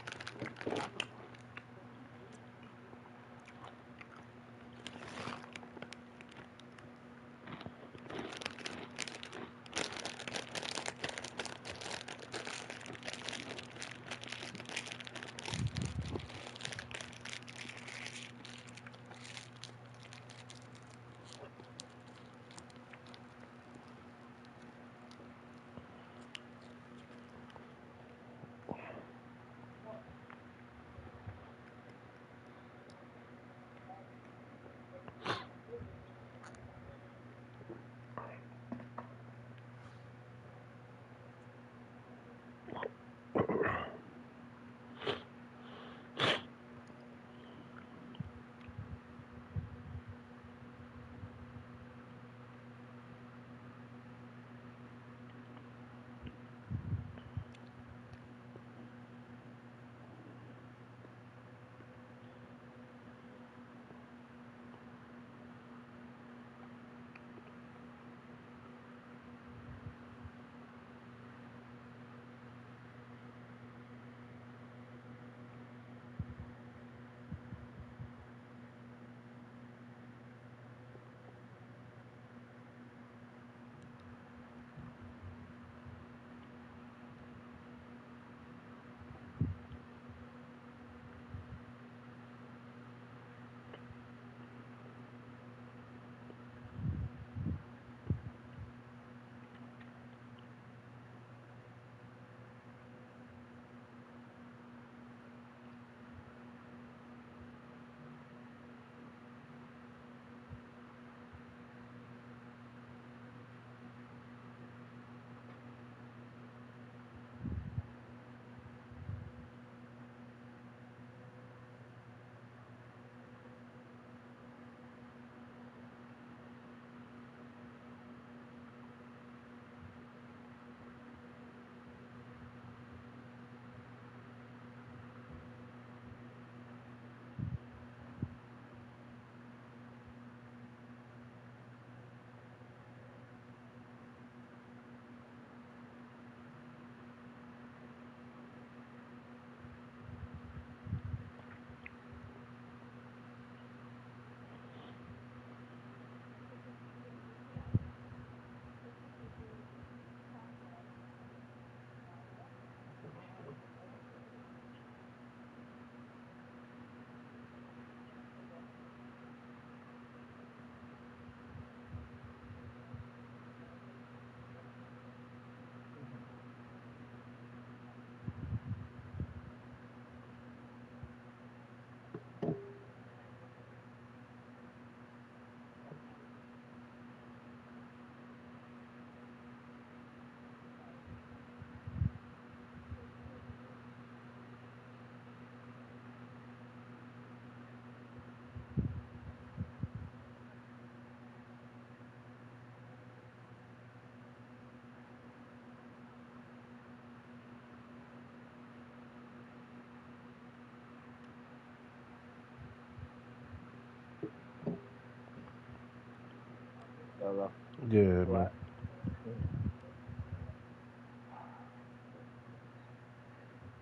though. Yeah, man.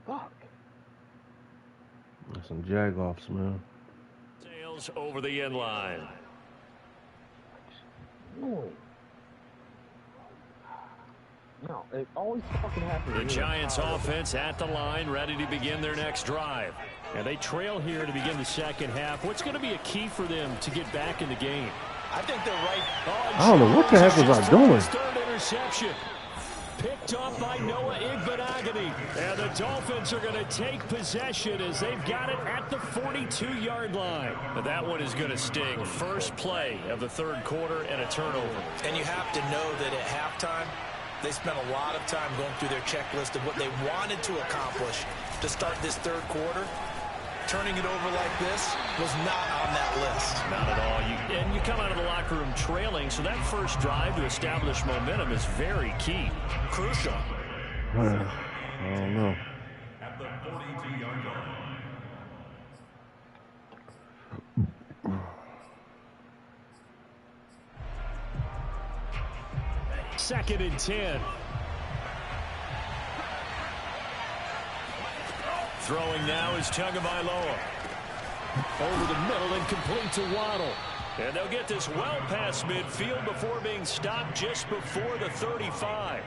Fuck. That's some jag-offs, man. Sails over the end line. No, it always fucking happens. The Giants offense at the line, ready to begin their next drive. And they trail here to begin the second half. What's going to be a key for them to get back in the game? I think they're right. I don't know what the heck was I doing. Third interception. Picked off by Noah Igbenogany. And the Dolphins are going to take possession as they've got it at the 42-yard line. But that one is going to sting. First play of the third quarter and a turnover. And you have to know that at halftime, they spent a lot of time going through their checklist of what they wanted to accomplish to start this third quarter. Turning it over like this was not on that list. Not at all. And you come out of the locker room trailing, so that first drive to establish momentum is very key. Crucial. I don't know. At the 42-yard line. Second and 10. Throwing now is Tagovailoa. Over the middle and complete to Waddle. And they'll get this well past midfield before being stopped just before the 35.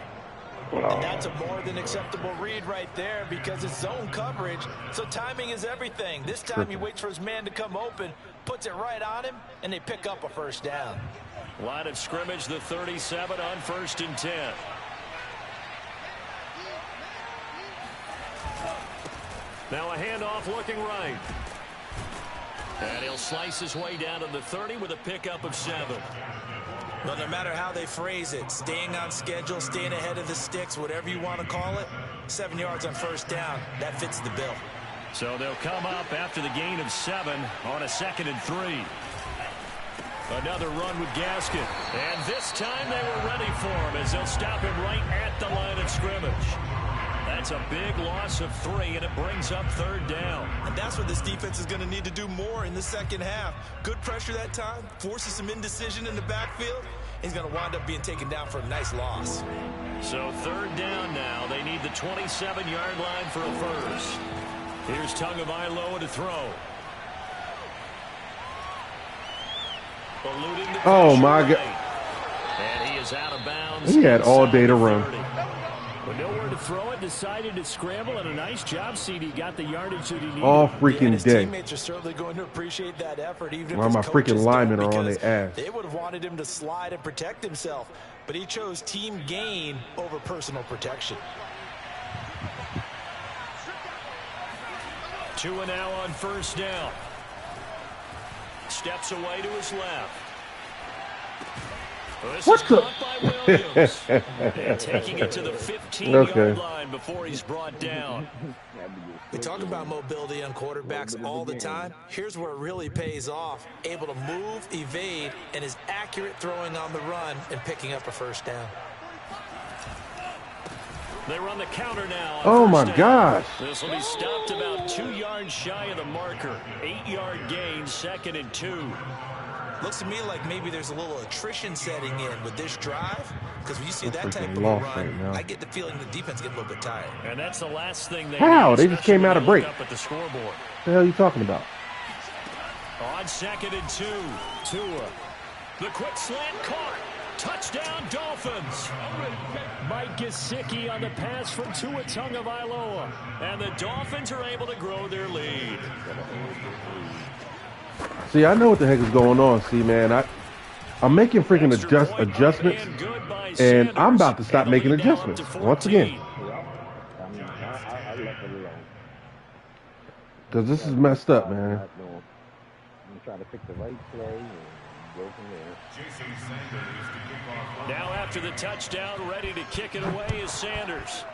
And that's a more than acceptable read right there because it's zone coverage, so timing is everything. This time he waits for his man to come open, puts it right on him, and they pick up a first down. Line of scrimmage, the 37 on 1st and 10. Now a handoff looking right. And he'll slice his way down to the 30 with a pickup of 7. But no matter how they phrase it, staying on schedule, staying ahead of the sticks, whatever you want to call it, 7 yards on first down, that fits the bill. So they'll come up after the gain of 7 on a 2nd and 3. Another run with Gaskin. And this time they were ready for him as they'll stop him right at the line of scrimmage. That's a big loss of 3, and it brings up 3rd down. And that's what this defense is going to need to do more in the second half. Good pressure that time, forces some indecision in the backfield. He's going to wind up being taken down for a nice loss. So 3rd down now. They need the 27-yard line for a first. Here's Tagovailoa to throw. Eluding the Oh, my God. And he is out of bounds. He had all day to run. But nowhere to throw it, decided to scramble, and a nice job, CD. Got the yardage that he needed. All freaking his day. teammates are certainly going to appreciate that effort, even if While his my coaches freaking linemen don't, are on because their ass. they would have wanted him to slide and protect himself, but he chose team gain over personal protection. 2 and now on 1st down. Steps away to his left. This What is the? caught by Williams. And taking it to the 15-yard line before he's brought down. We talk about mobility on quarterbacks all the time. Here's where it really pays off. Able to move, evade, and is accurate throwing on the run and picking up a first down. They run the counter now. Oh, my gosh. This will be stopped about 2 yards shy of the marker. 8-yard gain, 2nd and 2. Looks to me like maybe there's a little attrition setting in with this drive, because when you see that type freaking of lost run, right now. I get the feeling the defense get a little bit tired. And that's the last thing they How? need, They just came especially out of when you break. look Up at the scoreboard. What the hell are you talking about? On 2nd and 2, Tua. The quick slant caught. Touchdown, Dolphins. Mike Gesicki on the pass from Tua Tagovailoa. And the Dolphins are able to grow their lead. See, I know what the heck is going on. See, man, I'm making freaking adjustments, and I'm about to stop making adjustments once again. I left it alone. Because this is messed up, man. I'm trying to pick the right play and go from there. Now after the touchdown, ready to kick it away is Sanders.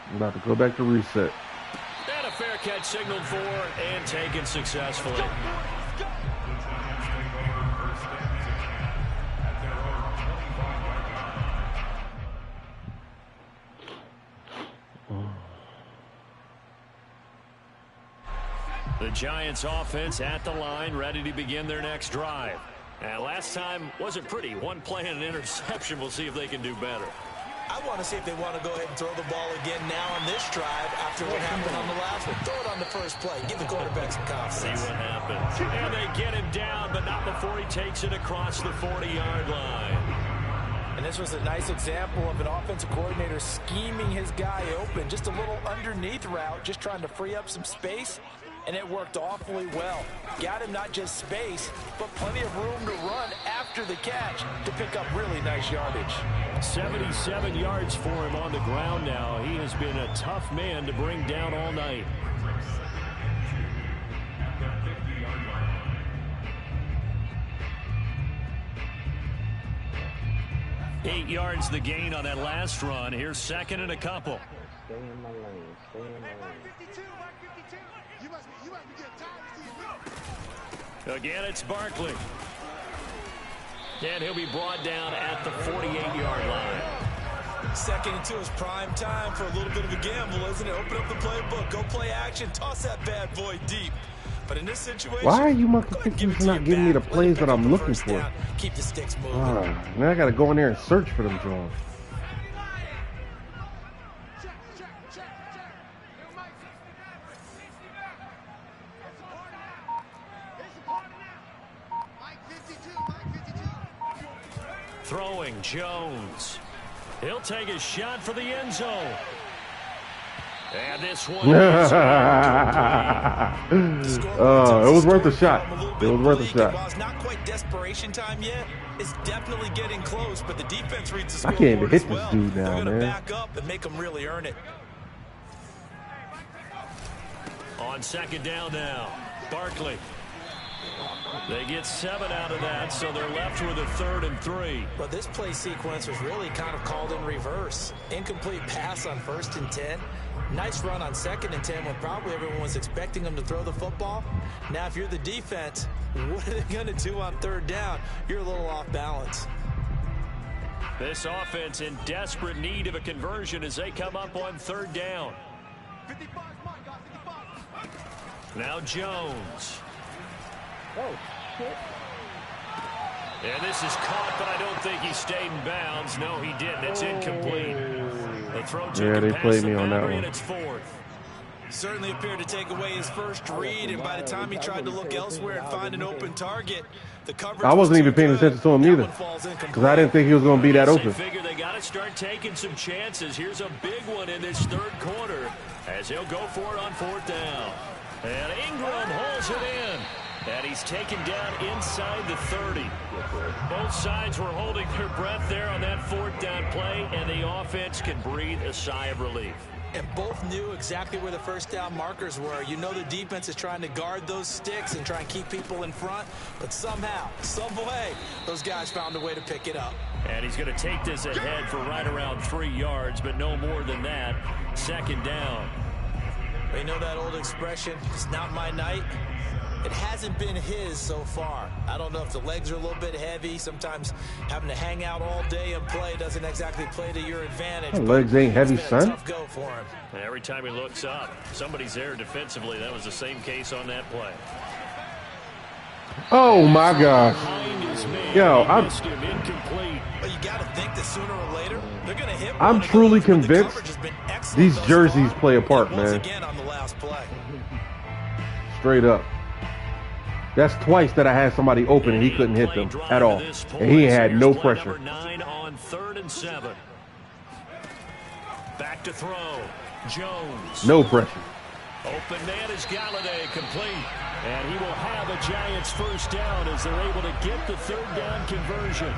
I'm about to go back to reset. And a fair catch signaled for and taken successfully. The Giants offense at the line, ready to begin their next drive. And last time wasn't pretty. One play and an interception. We'll see if they can do better. I want to see if they want to go ahead and throw the ball again now on this drive after what happened on the last one. Throw it on the first play. Give the quarterback some confidence. See what happens. And they get him down, but not before he takes it across the 40-yard line. And this was a nice example of an offensive coordinator scheming his guy open. Just a little underneath route, just trying to free up some space. And it worked awfully well. Got him not just space, but plenty of room to run after the catch to pick up really nice yardage. 77 yards for him on the ground now. He has been a tough man to bring down all night. Eight yards the gain on that last run. Here's second and a couple. Stay in my lane. Stay in my lane. Again, it's Barkley. And he'll be brought down at the 48-yard line. Second and 2 is prime time for a little bit of a gamble, isn't it? Open up the playbook, go play action, toss that bad boy deep. But in this situation, why are you motherfuckers not giving me the plays that I'm looking for? Down. Keep the sticks moving. Now I gotta go in there and search for them Jones. Throwing Jones. He'll take a shot for the end zone. And this one is it was worth a shot. It was worth a shot. While it's not quite desperation time yet, it's definitely getting close, but the defense reads the score. I can't even hit this well. dude now, They're gonna man. back up and make them really earn it. on second down now. Barkley. They get 7 out of that, so they're left with a 3rd and 3. But this play sequence was really kind of called in reverse. Incomplete pass on 1st and 10. Nice run on 2nd and 10 when probably everyone was expecting them to throw the football. Now, if you're the defense, what are they going to do on 3rd down? You're a little off balance. This offense in desperate need of a conversion as they come up on 3rd down. Now Jones. Oh, shit. And this is caught, but I don't think he stayed in bounds. No, he didn't. It's incomplete. The throw took they him past played the me on that boundary, one. and it's 4th. Certainly appeared to take away his first read, and by the time he tried to look elsewhere and find an open target, the coverage I wasn't even paying attention to him That either, one falls because I didn't think he was going to be that open. They figure they got to start taking some chances. Here's a big one in this 3rd quarter as he'll go for it on 4th down. And Ingram holds it in. And he's taken down inside the 30. Both sides were holding their breath there on that 4th down play, and the offense can breathe a sigh of relief. And both knew exactly where the 1st down markers were. You know the defense is trying to guard those sticks and try and keep people in front, but somehow, some way, those guys found a way to pick it up. And he's going to take this ahead for right around 3 yards, but no more than that. 2nd down. You know that old expression, it's not my night? It hasn't been his so far. I don't know if the legs are a little bit heavy. Sometimes having to hang out all day and play doesn't exactly play to your advantage. My legs ain't heavy, It's been a son. tough go for him. And every time he looks up, somebody's there defensively. That was the same case on that play. Oh my gosh. Behind his man, Yo, he missed him incomplete. But you got to think that sooner or later, they're going to hit one I'm of truly those, but the convinced coverage has been excellent these thus jerseys far. play a part, And once man. again on the last play. Straight up. That's twice that I had somebody open and he couldn't hit them at all. And he had no pressure. Number 9 on 3rd and 7. Back to throw. Jones. No pressure. Open man is Galladay, complete. And he will have a Giants 1st down as they're able to get the 3rd down conversion.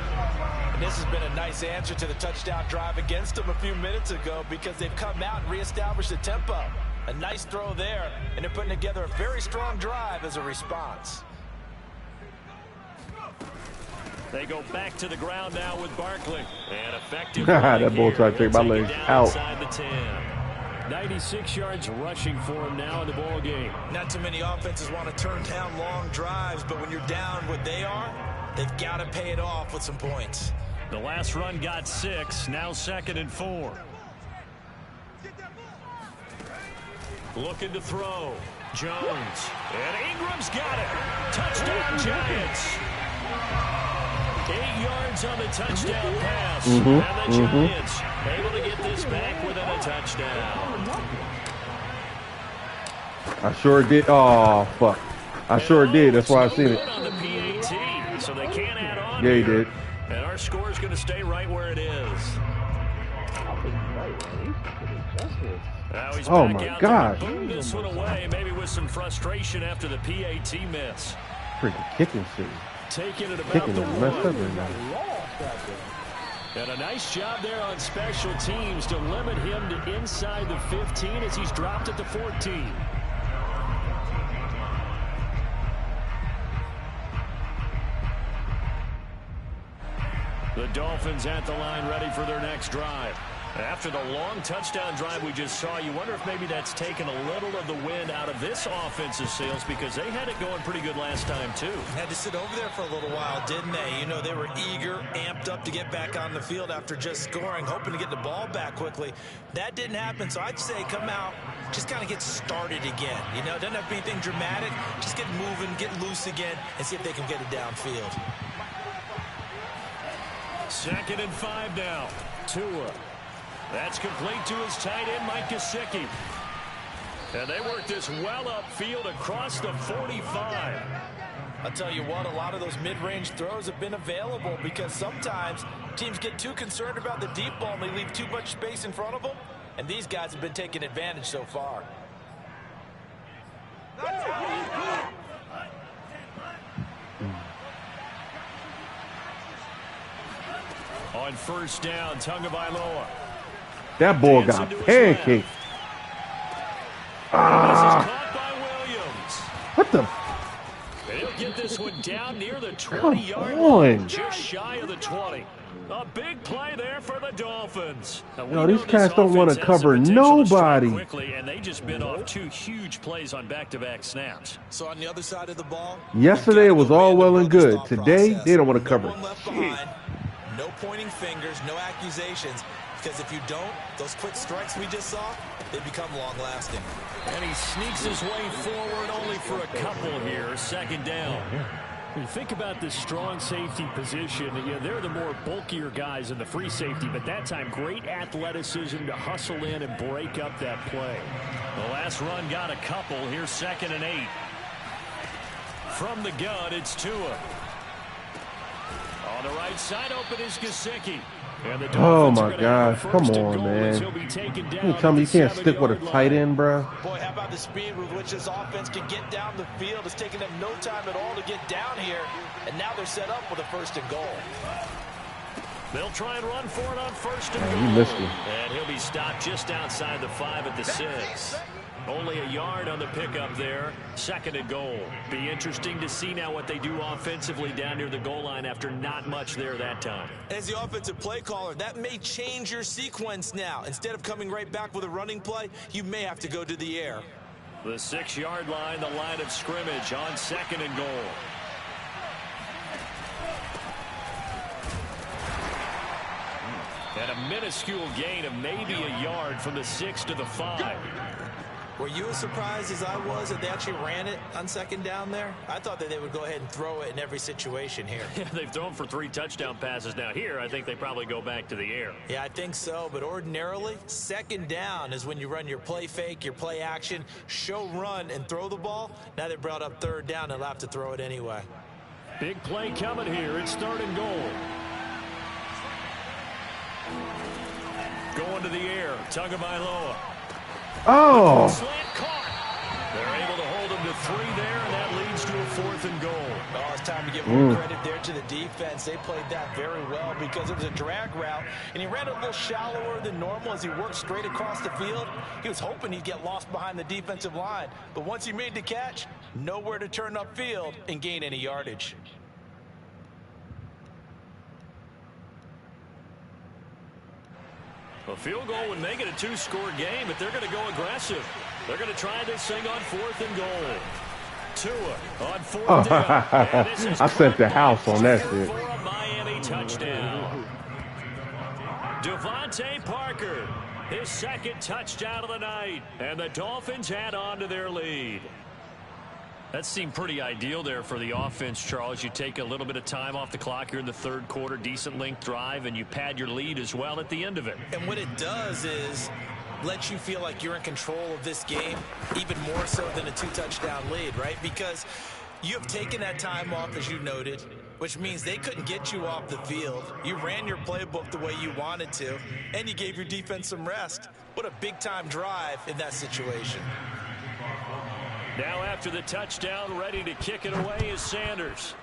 And this has been a nice answer to the touchdown drive against them a few minutes ago because they've come out and reestablished the tempo. A nice throw there, and they're putting together a very strong drive as a response. They go back to the ground now with Barkley. And effective. That bull tried to take my legs out. Inside the 10. 96 yards rushing for him now in the ball game. Not too many offenses want to turn down long drives, but when you're down what they are, they've got to pay it off with some points. The last run got 6, now 2nd and 4. Looking to throw. Jones. And Ingram's got it. Touchdown, Giants. yards on the touchdown pass. And the Giants able to get this back within a touchdown. I sure did. Oh, fuck. I sure did. That's why I seen it. On the PAT, so they can't add on. Yeah, he did. And our score is going to stay right where it is. Now he's Oh, back my out God. there to boom this one away, maybe with some frustration after the PAT miss. Freaking kicking shit. Taking it about Kicking the is messed up one. right now. And a nice job there on special teams to limit him to inside the 15 as he's dropped at the 14. The Dolphins at the line ready for their next drive. After the long touchdown drive we just saw, you wonder if maybe that's taken a little of the wind out of this offensive sails because they had it going pretty good last time too. Had to sit over there for a little while, didn't they? You know, they were eager, amped up to get back on the field after just scoring, hoping to get the ball back quickly. That didn't happen, so I'd say come out, just kind of get started again. You know, it doesn't have to be anything dramatic. Just get moving, get loose again, and see if they can get it downfield. 2nd and 5 now. Tua. That's complete to his tight end, Mike Gesicki. And they work this well upfield across the 45. I'll tell you what, a lot of those mid-range throws have been available because sometimes teams get too concerned about the deep ball and they leave too much space in front of them. And these guys have been taking advantage so far. On 1st down, Tagovailoa. That boy got pancaked. Ah. Caught by Williams. What the? He'll get this one down near the 20-yard Come line, on. just shy of the 20. A big play there for the Dolphins. Yo, these cats don't want to cover nobody. Quickly, and they just bit off 2 huge plays on back-to-back snaps. So on the other side of the ball, Yesterday it was all well and good. Today they don't want to cover shit. No pointing fingers, no accusations. Because if you don't, those quick strikes we just saw, they become long-lasting. And he sneaks his way forward only for a couple here. 2nd down. When you think about this strong safety position, you know, they're the more bulkier guys in the free safety, but that time great athleticism to hustle in and break up that play. The last run got a couple. Here's 2nd and 8. From the gun, it's Tua. On the right side, open is Gesicki. Oh my gosh, come on, man. You tell me you can't stick with a tight end, bro? Boy, how about the speed with which this offense can get down the field? It's taken them no time at all to get down here, and now they're set up with a 1st and goal. They'll try and run for it on 1st and goal. You missed me. And he'll be stopped just outside the 5 at the 6. Only a yard on the pickup there. 2nd and goal. Be interesting to see now what they do offensively down near the goal line after not much there that time. As the offensive play caller, that may change your sequence now. Instead of coming right back with a running play, you may have to go to the air. The 6-yard line, the line of scrimmage on 2nd and goal. And a minuscule gain of maybe a yard from the 6 to the 5. Were you as surprised as I was that they actually ran it on 2nd down there? I thought that they would go ahead and throw it in every situation here. They've thrown for 3 touchdown passes now. Here, I think they probably go back to the air. Yeah, I think so. But ordinarily, 2nd down is when you run your play fake, your play action, show run, and throw the ball. Now they brought up 3rd down. They'll have to throw it anyway. Big play coming here. It's 3rd and goal. Going to the air. Tagovailoa. Oh. Slant caught. They're able to hold him to 3 there, and that leads to a 4th and goal. Oh, it's time to give more credit there to the defense. They played that very well because it was a drag route, and he ran a little shallower than normal as he worked straight across the field. He was hoping he'd get lost behind the defensive line, but once he made the catch, nowhere to turn upfield and gain any yardage. A field goal would make it a 2-score game, but they're going to go aggressive. They're going to try this thing on 4th and goal. Tua on 4th down. I sent the house on that shit. For a Miami touchdown. Devontae Parker, his 2nd touchdown of the night, and the Dolphins add on to their lead. That seemed pretty ideal there for the offense, Charles. You take a little bit of time off the clock here in the third quarter, decent length drive, and you pad your lead as well at the end of it. And what it does is let you feel like you're in control of this game, even more so than a 2-touchdown lead, right? Because you have taken that time off, as you noted, which means they couldn't get you off the field. You ran your playbook the way you wanted to, and you gave your defense some rest. What a big-time drive in that situation. Now after the touchdown, ready to kick it away is Sanders.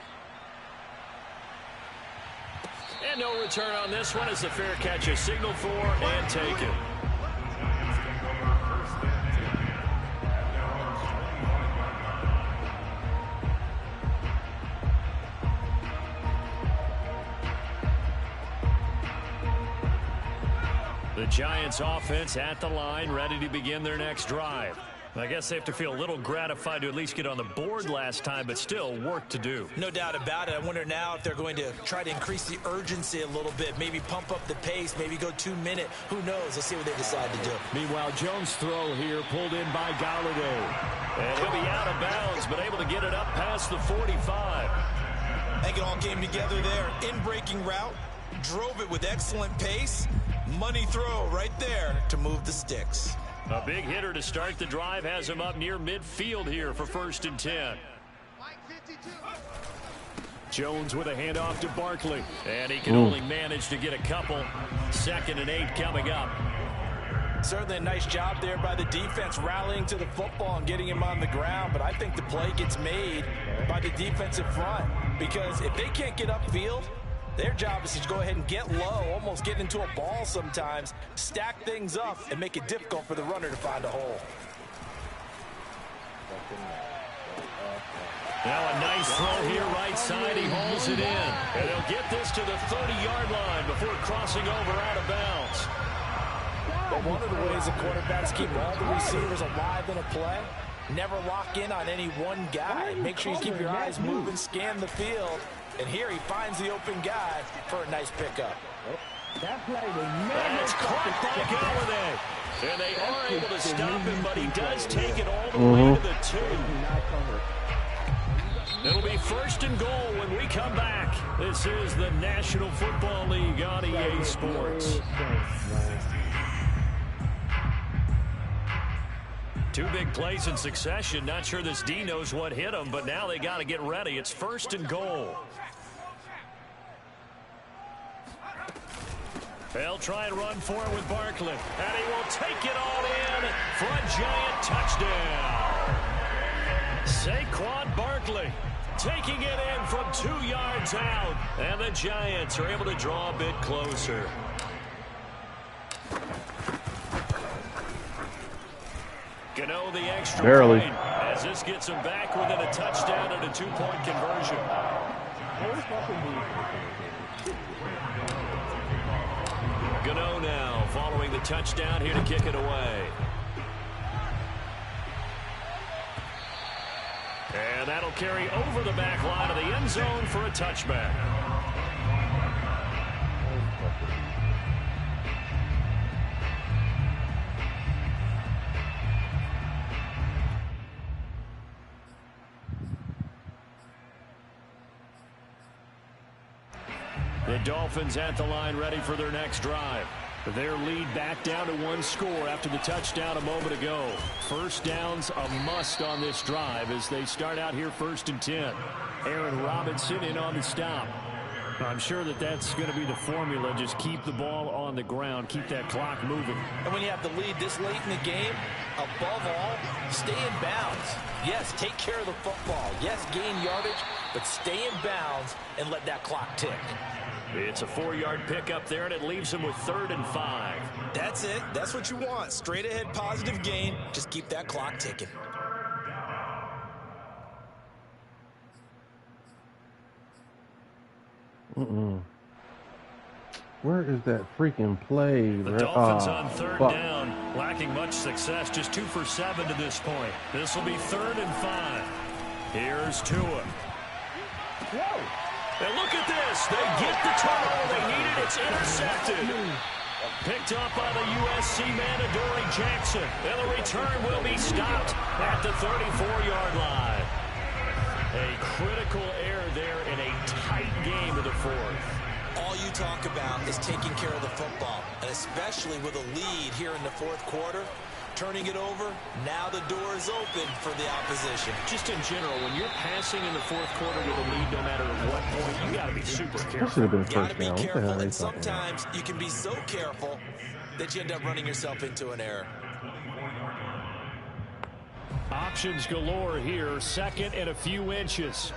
And no return on this one as the fair catch is signaled for and taken. The Giants offense at the line, ready to begin their next drive. I guess they have to feel a little gratified to at least get on the board last time, but still work to do. No doubt about it. I wonder now if they're going to try to increase the urgency a little bit, maybe pump up the pace, maybe go 2 minute. Who knows? Let's see what they decide to do. Meanwhile, Jones' throw here pulled in by Galladay. And he'll be out of bounds, but able to get it up past the 45. I think it all came together there. In-breaking route, drove it with excellent pace. Money throw right there to move the sticks. A big hitter to start the drive has him up near midfield here for 1st and 10. Jones with a handoff to Barkley. And he can only manage to get a couple. 2nd and 8 coming up. Certainly a nice job there by the defense rallying to the football and getting him on the ground. But I think the play gets made by the defensive front. Because if they can't get upfield, their job is to go ahead and get low, almost get into a ball sometimes, stack things up, and make it difficult for the runner to find a hole. Now a nice throw here right side. He holds it in. And he'll get this to the 30-yard line before crossing over out of bounds. But one of the ways the quarterbacks keep all the receivers alive in a play, never lock in on any one guy. Make sure you keep your eyes moving, scan the field. And here he finds the open guy for a nice pickup. That play was And it's caught by Galladay. And they are able to stop him, but he does take it all the way to the 2. It'll be 1st and goal when we come back. This is the National Football League on EA Sports. 2 big plays in succession. Not sure this D knows what hit him, but now they got to get ready. It's 1st and goal. They'll try and run for it with Barkley. And he will take it all in for a giant touchdown. Saquon Barkley taking it in from 2 yards out. And the Giants are able to draw a bit closer. Gano the extra barely point as this gets him back within a touchdown and a 2-point conversion. Gano now following the touchdown here to kick it away. And that'll carry over the back line of the end zone for a touchback. The Dolphins at the line ready for their next drive. Their lead back down to 1 score after the touchdown a moment ago. 1st downs a must on this drive as they start out here 1st and 10. Aaron Robinson in on the stop. I'm sure that that's going to be the formula. Just keep the ball on the ground. Keep that clock moving. And when you have the lead this late in the game, above all, stay in bounds. Yes, take care of the football. Yes, gain yardage, but stay in bounds and let that clock tick. It's a 4-yard pickup there, and it leaves him with 3rd and 5. That's it. That's what you want. Straight ahead positive gain. Just keep that clock ticking. Where is that freaking play? The Dolphins on 3rd down, lacking much success, just 2 for 7 to this point. This will be 3rd and 5. Here's Tua. And look at this. They get the turnover they needed. It's intercepted. Picked up by the USC man, Adoree Jackson. And the return will be stopped at the 34-yard line. A critical error there in a tight game of the fourth. All you talk about is taking care of the football, and especially with a lead here in the fourth quarter, turning it over, now the door is open for the opposition. Just in general, when you're passing in the fourth quarter with a lead, no matter at what point, you got to be super careful. That should have been You got to first be down. careful, and sometimes you can be so careful that you end up running yourself into an error. Options galore here, second and a few inches.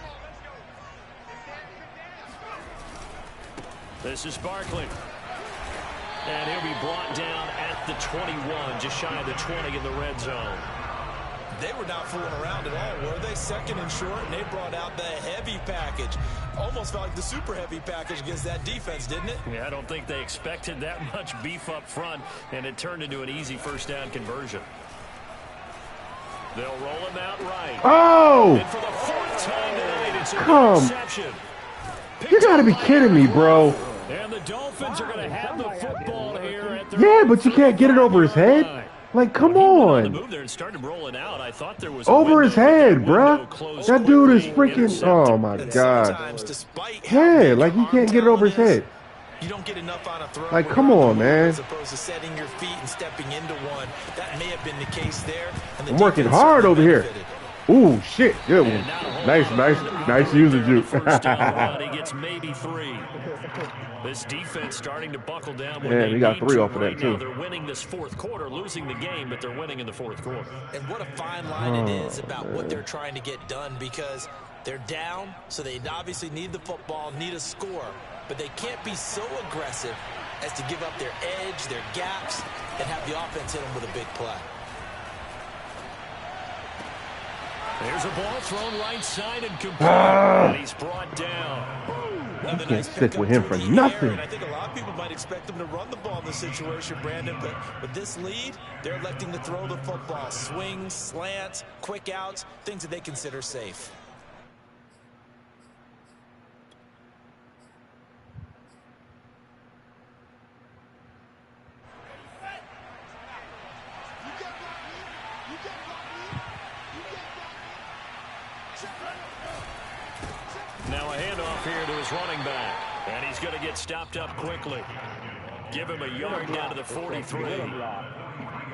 This is Barkley. And he'll be brought down at the 21, just shy of the 20 in the red zone. They were not fooling around at all, were they? Second and short, and they brought out the heavy package. Almost felt like the super heavy package against that defense, didn't it? Yeah, I don't think they expected that much beef up front, and it turned into an easy first down conversion. They'll roll him out right. Oh! And for the fourth time tonight, it's an Come. interception. You gotta be kidding me, bro. And the Dolphins are going to have the football here at their Yeah, but you can't get it over his head. Like, come on. on. Move there and started rolling out. I thought there was Over his head, bruh. That dude is freaking. Oh my god. Yeah, like he can't get it over his head. You don't get enough on a throw. Like, come on, man. As opposed to setting your feet and stepping into one. That may have been the case there. And I'm working hard over here. Ooh, shit. Good one. Nice usage, Juke. He gets maybe 3. This defense starting to buckle down. Yeah, he got 3 off of that, too. They're winning this fourth quarter, losing the game, but they're winning in the fourth quarter. And what a fine line it is about what they're trying to get done, because they're down, so they obviously need the football, need a score. But they can't be so aggressive as to give up their edge, their gaps, and have the offense hit them with a big play. There's a ball thrown right side and complete. And he's brought down. You can't stick with him for nothing. And I think a lot of people might expect them to run the ball in this situation, Brandon, but with this lead, they're electing to throw the football. Swings, slants, quick outs, things that they consider safe. Now a handoff here to his running back. And he's going to get stopped up quickly. Give him a yard down to the 43.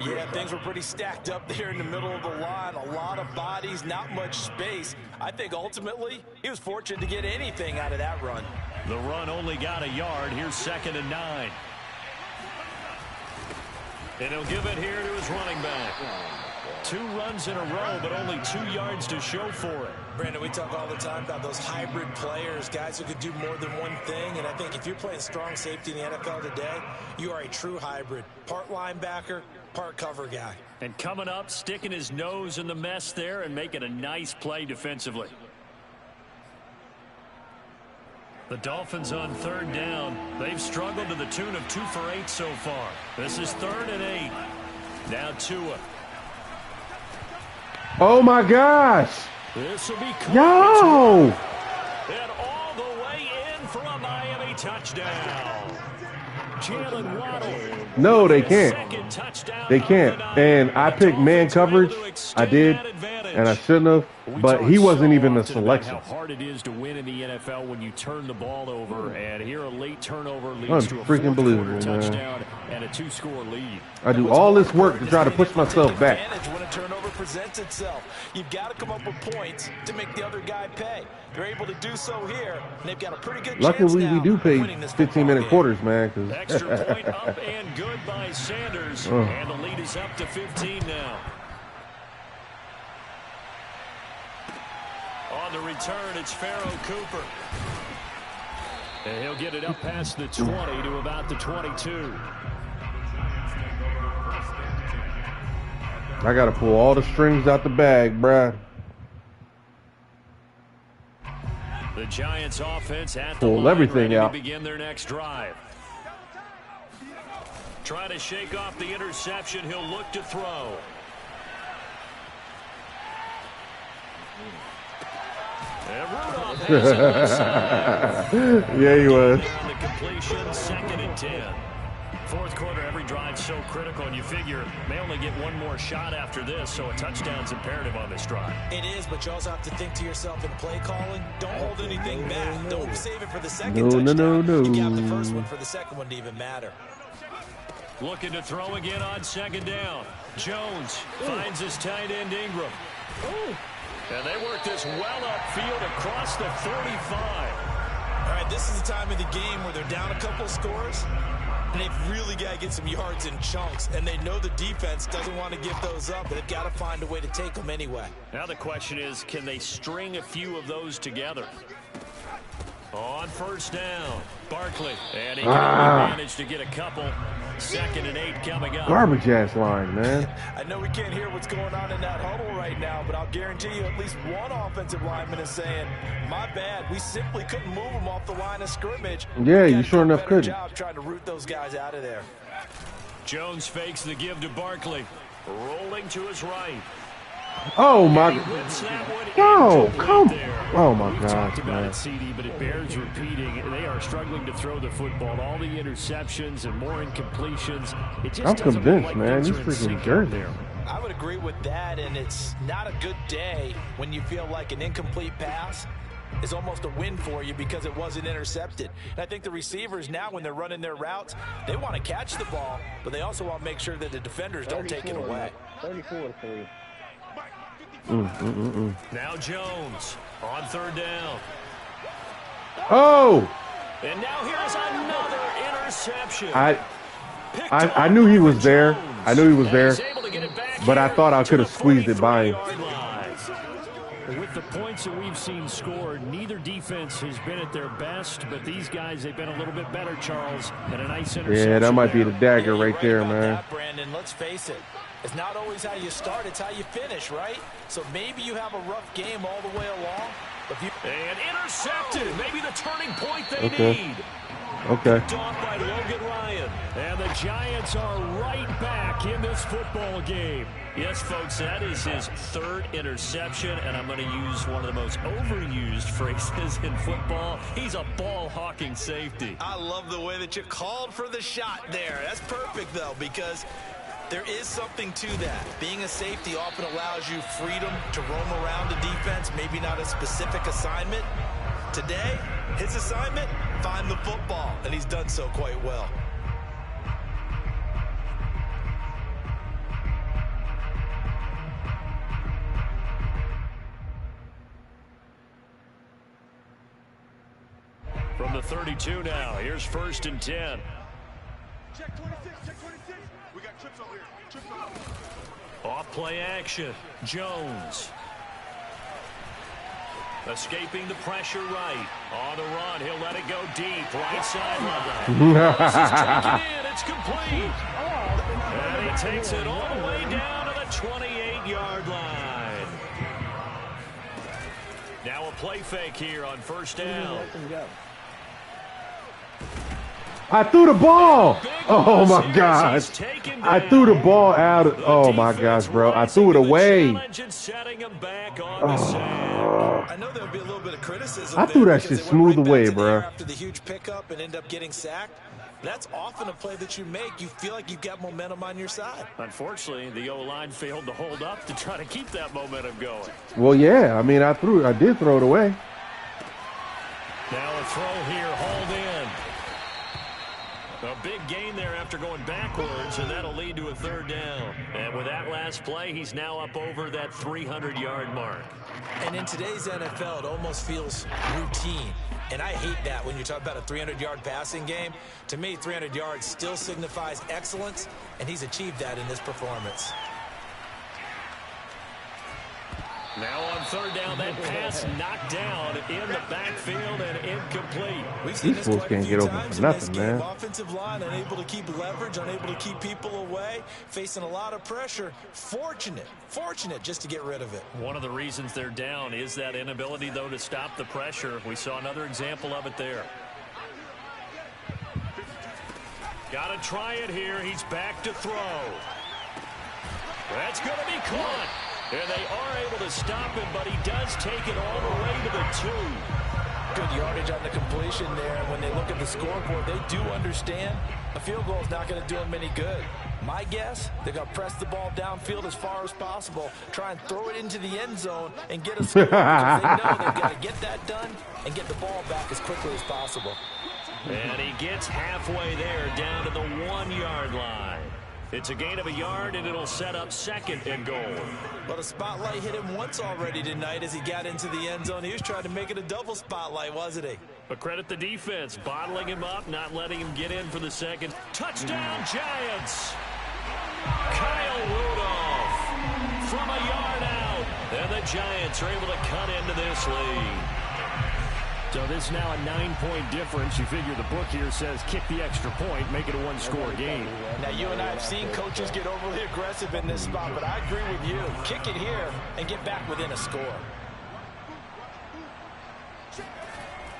Yeah, things were pretty stacked up there in the middle of the line. A lot of bodies, not much space. I think ultimately he was fortunate to get anything out of that run. The run only got a yard. Here's 2nd and 9. And he'll give it here to his running back. 2 runs in a row, but only 2 yards to show for it. Brandon, we talk all the time about those hybrid players, guys who could do more than one thing. And I think if you're playing strong safety in the NFL today, you are a true hybrid. Part linebacker, part cover guy. And coming up, sticking his nose in the mess there and making a nice play defensively. The Dolphins on 3rd down. They've struggled to the tune of 2 for 8 so far. This is 3rd and 8. Now Tua. Oh my gosh. This will be Yo! And all the way in for a Miami touchdown. Jalen Waddle. No, they can't. They can't. And I picked man coverage. I did. And I shouldn't have. But he wasn't even the selection. How hard it is to win in the NFL when you turn the ball over. And here a late turnover leads to a freaking believable, touchdown and a 2-score lead. I do all this work to try to push myself back. When a turnover presents itself, you've got to come up with points to make the other guy pay. They're able to do so here, and they've got a pretty good chance Luckily, now we do pay of winning this 15-minute quarters, man. Extra point up and good by Sanders. And the lead is up to 15 now. On the return, it's Pharaoh Cooper. And he'll get it up past the 20 to about the 22. I got to pull all the strings out the bag, bruh. The Giants offense at the Pull line, everything ready out. to begin their next drive. Trying to shake off the interception. He'll look to throw. Yeah, he was. On the completion, 2nd and 10. Fourth quarter, every drive so critical, and you figure may only get one more shot after this, so a touchdown's imperative on this drive. It is, but you also have to think to yourself in play calling, don't hold anything back. Don't save it for the second touchdown. No. You got the first one for the second one to even matter. Looking to throw again on second down. Jones finds his tight end Ingram. And they work this well upfield across the 35. All right, this is the time of the game where they're down a couple scores, and they've really got to get some yards in chunks, and they know the defense doesn't want to give those up, but they've got to find a way to take them anyway. Now the question is, can they string a few of those together? On first down, Barkley, and he can manage to get a couple. 2nd and 8 coming up. Garbage ass line, man. I know we can't hear what's going on in that huddle right now, but I'll guarantee you at least one offensive lineman is saying, my bad, we simply couldn't move them off the line of scrimmage. Yeah, you sure enough couldn't. Job trying to root those guys out of there. Jones fakes the give to Barkley. Rolling to his right. Oh my! No, come! Oh my We've gosh, talked about man! it, CD, but it bears repeating. They are struggling to throw the football. All the interceptions and more incompletions. It just I'm doesn't look convinced, like man. things These are in freaking sync out jerseys. there. I would agree with that, and it's not a good day when you feel like an incomplete pass is almost a win for you because it wasn't intercepted. And I think the receivers now, when they're running their routes, they want to catch the ball, but they also want to make sure that the defenders don't take it away. 34-3. Now Jones on third down. Oh! And now here's another interception. I knew he was there. I knew he was there, but I thought I could have squeezed it by him. With the points that we've seen scored, neither defense has been at their best, but these guys, they've been a little bit better, Charles, and a nice interception. Yeah, that might be the dagger Yeah, right there, about man. that, Brandon, let's face it. It's not always how you start, it's how you finish, right? So maybe you have a rough game all the way along. And intercepted. Maybe the turning point they need. Okay. Picked off by Logan Ryan. And the Giants are right back in this football game. Yes, folks, that is his third interception, and I'm going to use one of the most overused phrases in football. He's a ball-hawking safety. I love the way that you called for the shot there. That's perfect, though, because there is something to that. Being a safety often allows you freedom to roam around the defense, maybe not a specific assignment. Today, his assignment, find the football, and he's done so quite well. From the 32 now, here's 1st and 10. Check 26, check 26. We got trips over here. Trips over here. Off play action, Jones. Escaping the pressure right. On the run, he'll let it go deep. Right sideline. This is taken in. It's complete. And he takes it all the way down to the 28-yard line. Now a play fake here on first down. I threw the ball. Oh my gosh. I threw the ball out. Oh my gosh, bro. I threw it away. I know there'll be a little bit of criticism. I threw that shit smooth away, bro. After the huge pickup and end up getting sacked. That's often a play that you make. You feel like you've got momentum on your side. Unfortunately, the O-line failed to hold up to try to keep that momentum going. Well, yeah. I mean, I did throw it away. Now a throw here, hauled in. A big gain there after going backwards, and that'll lead to a third down. And with that last play, he's now up over that 300-yard mark. And in today's NFL, it almost feels routine. And I hate that when you talk about a 300-yard passing game. To me, 300 yards still signifies excellence, and he's achieved that in this performance. Now on third down, that pass knocked down in the backfield and incomplete. We've seen These this fools quite a can't few get open times for nothing, man. Offensive line unable to keep leverage, unable to keep people away, facing a lot of pressure. Fortunate just to get rid of it. One of the reasons they're down is that inability, though, to stop the pressure. We saw another example of it there. Got to try it here. He's back to throw. That's going to be caught. And they are able to stop him, but he does take it all the way to the 2. Good yardage on the completion there. When they look at the scoreboard, they do understand a field goal is not going to do them any good. My guess, they're going to press the ball downfield as far as possible, try and throw it into the end zone and get a score because they know they've got to get that done and get the ball back as quickly as possible. And he gets halfway there down to the 1-yard line. It's a gain of a yard, and it'll set up 2nd and goal. Well, the spotlight hit him once already tonight as he got into the end zone. He was trying to make it a double spotlight, wasn't he? But credit the defense, bottling him up, not letting him get in for the 2nd. Touchdown, Giants! Kyle Rudolph from a yard out. And the Giants are able to cut into this lead. So this is now a 9-point difference. You figure the book here says kick the extra point, make it a 1-score game. Now, you and I have seen coaches get overly aggressive in this spot, but I agree with you. Kick it here and get back within a score.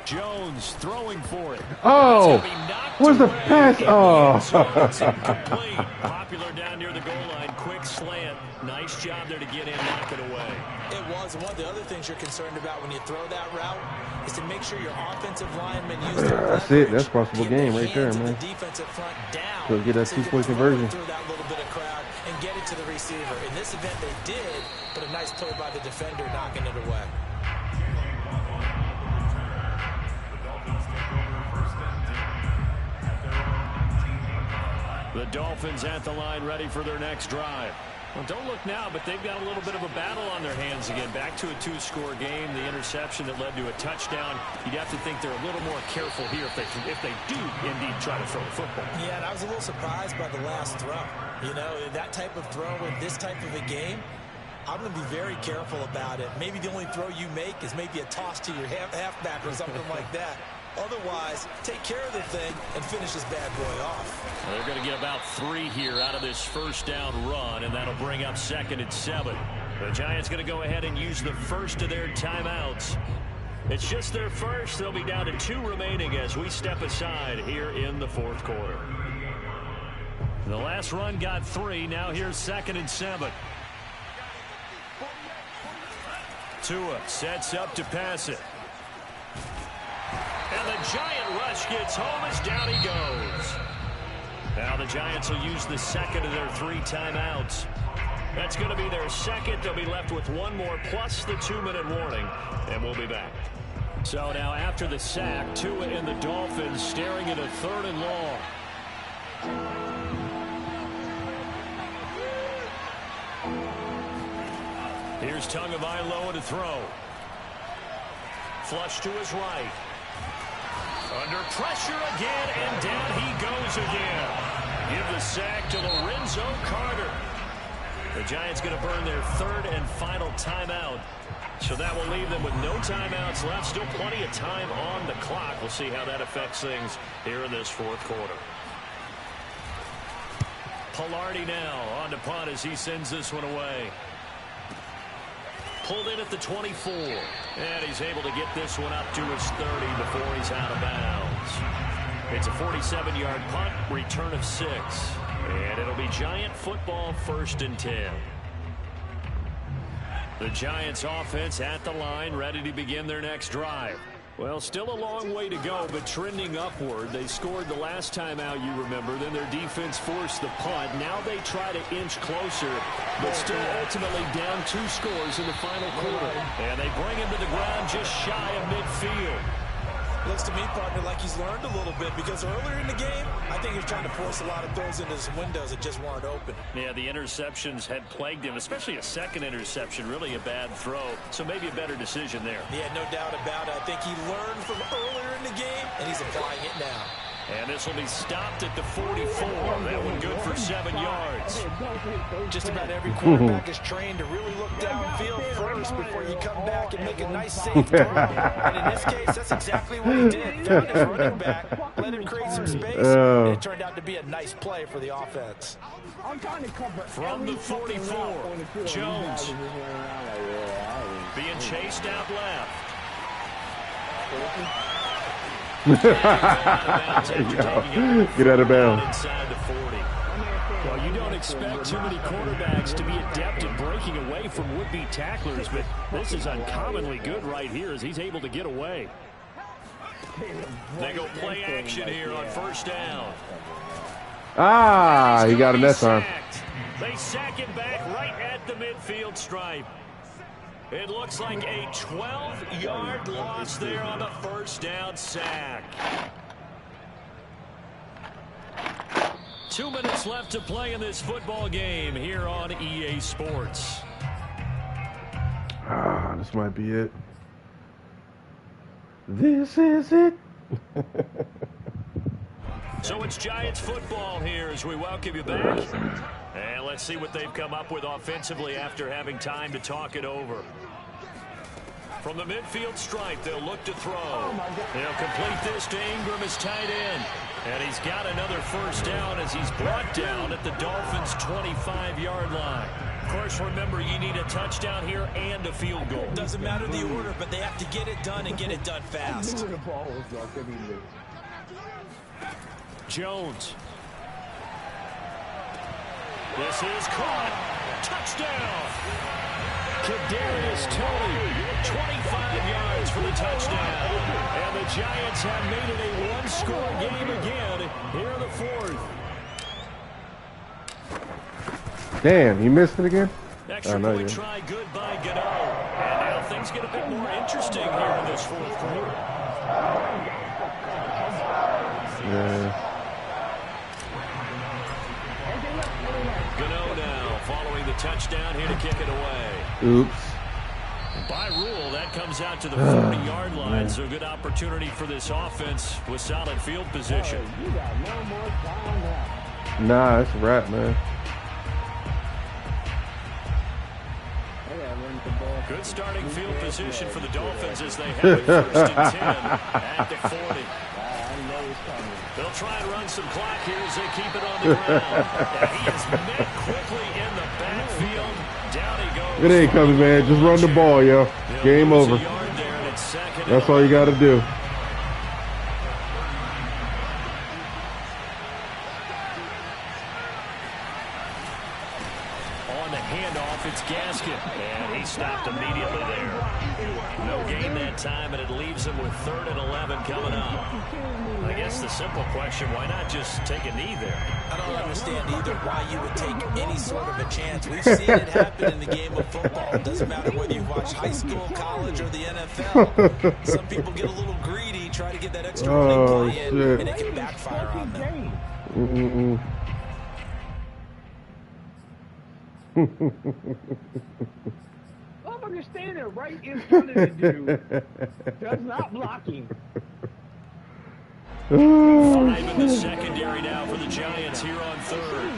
Jones throwing for it. Oh, where's the pass? Oh. It's incomplete. Popular down near the goal line. Quick slant. Nice job there to get in, knock it away. It was. One of the other things you're concerned about when you throw that route is to make sure your offensive linemen use their leverage. That's it. That's possible game right there, man. The defensive front down. So get that 2-point conversion. Through that little bit of crowd and get it to the receiver. In this event, they did, but a nice play by the defender knocking it away. The Dolphins at the line ready for their next drive. Well, don't look now, but they've got a little bit of a battle on their hands again. Back to a 2-score game. The interception that led to a touchdown. You'd have to think they're a little more careful here if they do indeed try to throw the football. Yeah, and I was a little surprised by the last throw. You know, that type of throw in this type of a game, I'm going to be very careful about it. Maybe the only throw you make is maybe a toss to your halfback or something like that. Otherwise, take care of the thing and finish this bad boy off. Well, they're going to get about 3 here out of this first down run, and that'll bring up 2nd and 7. The Giants going to go ahead and use the first of their timeouts. It's just their first. They'll be down to 2 remaining as we step aside here in the 4th quarter. The last run got 3. Now here's 2nd and 7. Tua sets up to pass it. And the Giant rush gets home as down he goes. Now the Giants will use the 2nd of their 3 timeouts. That's going to be their 2nd. They'll be left with 1 more plus the 2-minute warning, and we'll be back. So now after the sack, Tua and the Dolphins staring at a 3rd and long. Here's Tagovailoa to throw. Flush to his right. Under pressure again, and down he goes again. Give the sack to Lorenzo Carter. The Giants going to burn their 3rd and final timeout. So that will leave them with no timeouts left. Still plenty of time on the clock. We'll see how that affects things here in this 4th quarter. Pilardi now on to punt as he sends this one away. Pulled in at the 24. And he's able to get this one up to his 30 before he's out of bounds. It's a 47-yard punt, return of 6. And it'll be Giant football 1st and 10. The Giants offense at the line, ready to begin their next drive. Well, still a long way to go, but trending upward. They scored the last time out, you remember. Then their defense forced the punt. Now they try to inch closer, but still ultimately down 2 scores in the final quarter. And they bring him to the ground just shy of midfield. Looks to me, partner, like he's learned a little bit because earlier in the game, I think he was trying to force a lot of throws into some windows that just weren't open. Yeah, the interceptions had plagued him, especially a 2nd interception, really a bad throw. So maybe a better decision there. Yeah, no doubt about it. I think he learned from earlier in the game, and he's applying it now. And this will be stopped at the 44. That one good for 7 yards. Just about every quarterback is trained to really look downfield first before you come back and make a nice safe throw. And in this case, that's exactly what he did. Found his running back, let him create some space, and it turned out to be a nice play for the offense. From the 44, Jones being chased out left. Get out of bounds. Inside the 40. Well, you don't expect too many quarterbacks to be adept at breaking away from would-be tacklers, but this is uncommonly good right here as he's able to get away. They go play action here on first down. Ah, he got him that time. They sack him back right at the midfield stripe. It looks like a 12-yard loss there on the first down sack. 2 minutes left to play in this football game here on EA Sports. Ah, this might be it. This is it. So it's Giants football here as we welcome you back. And let's see what they've come up with offensively after having time to talk it over. From the midfield stripe, they'll look to throw. They'll complete this to Ingram as tight end. And he's got another first down as he's brought down at the Dolphins' 25-yard line. Of course, remember, you need a touchdown here and a field goal. Doesn't matter the order, but they have to get it done and get it done fast. Jones. This is caught. Touchdown. Kadarius Toney, 25 yards for the touchdown. And the Giants have made it a one-score game again here in the fourth. Damn, he missed it again? Extra point try good by Gano. And now things get a bit more interesting here in this fourth quarter. Yeah. Gano now following the touchdown here to kick it away. Oops. By rule, that comes out to the 40-yard line, so good opportunity for this offense with solid field position. Nah, it's a wrap, man. Good starting field position for the Dolphins as they have it first and 10 at the 40. They'll try and run some clock here as they keep it on the ground. And he is met quickly in the backfield. Down he goes. It ain't coming, man. Just run the ball, yo. Game over. That's all you got to do. On the handoff, it's Gaskin. And he stopped immediately there. No gain that time, and it leaves him with 3rd and 11 coming up. I guess the simple question, why not just take a knee there? I don't understand either why you would take any sort of a chance. We've seen it happen in the game of football. It doesn't matter whether you watch high school, college, or the NFL. Some people get a little greedy, try to get that extra running play in, and it can backfire on them. Motherfucker standing right in front of the dude. Does not block him. 5 in the secondary now for the Giants here on 3rd.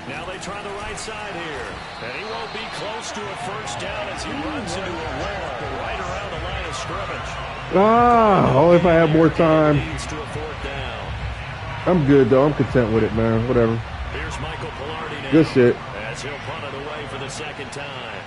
Now they try the right side here. And he won't be close to a first down as he runs into a wall right around the line of scrimmage. Only if I have more time. Leads to a 4th down. I'm good, though. I'm content with it, man. Whatever. Here's Michael Pilardi now. Good shit. As he'll punt it away for the second time.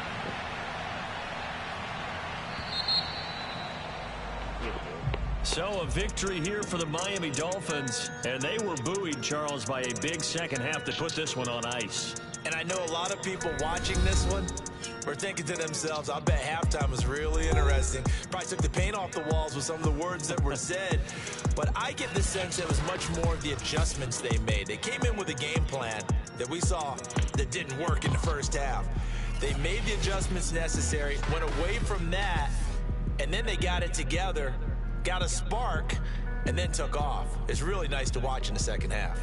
So a victory here for the Miami Dolphins. And they were buoyed, Charles, by a big second half to put this one on ice. And I know a lot of people watching this one were thinking to themselves, I bet halftime was really interesting. Probably took the paint off the walls with some of the words that were said. But I get the sense it was much more of the adjustments they made. They came in with a game plan that we saw that didn't work in the first half. They made the adjustments necessary, went away from that, and then they got it together, got a spark, and then took off. It's really nice to watch in the second half.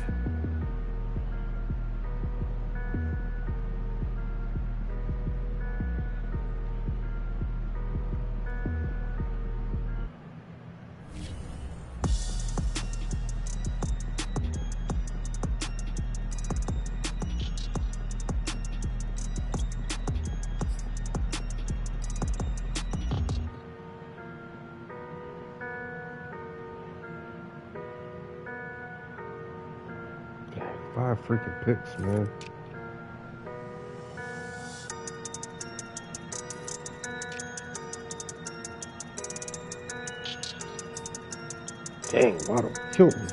Five freaking picks, man. Dang, Waddle killed me.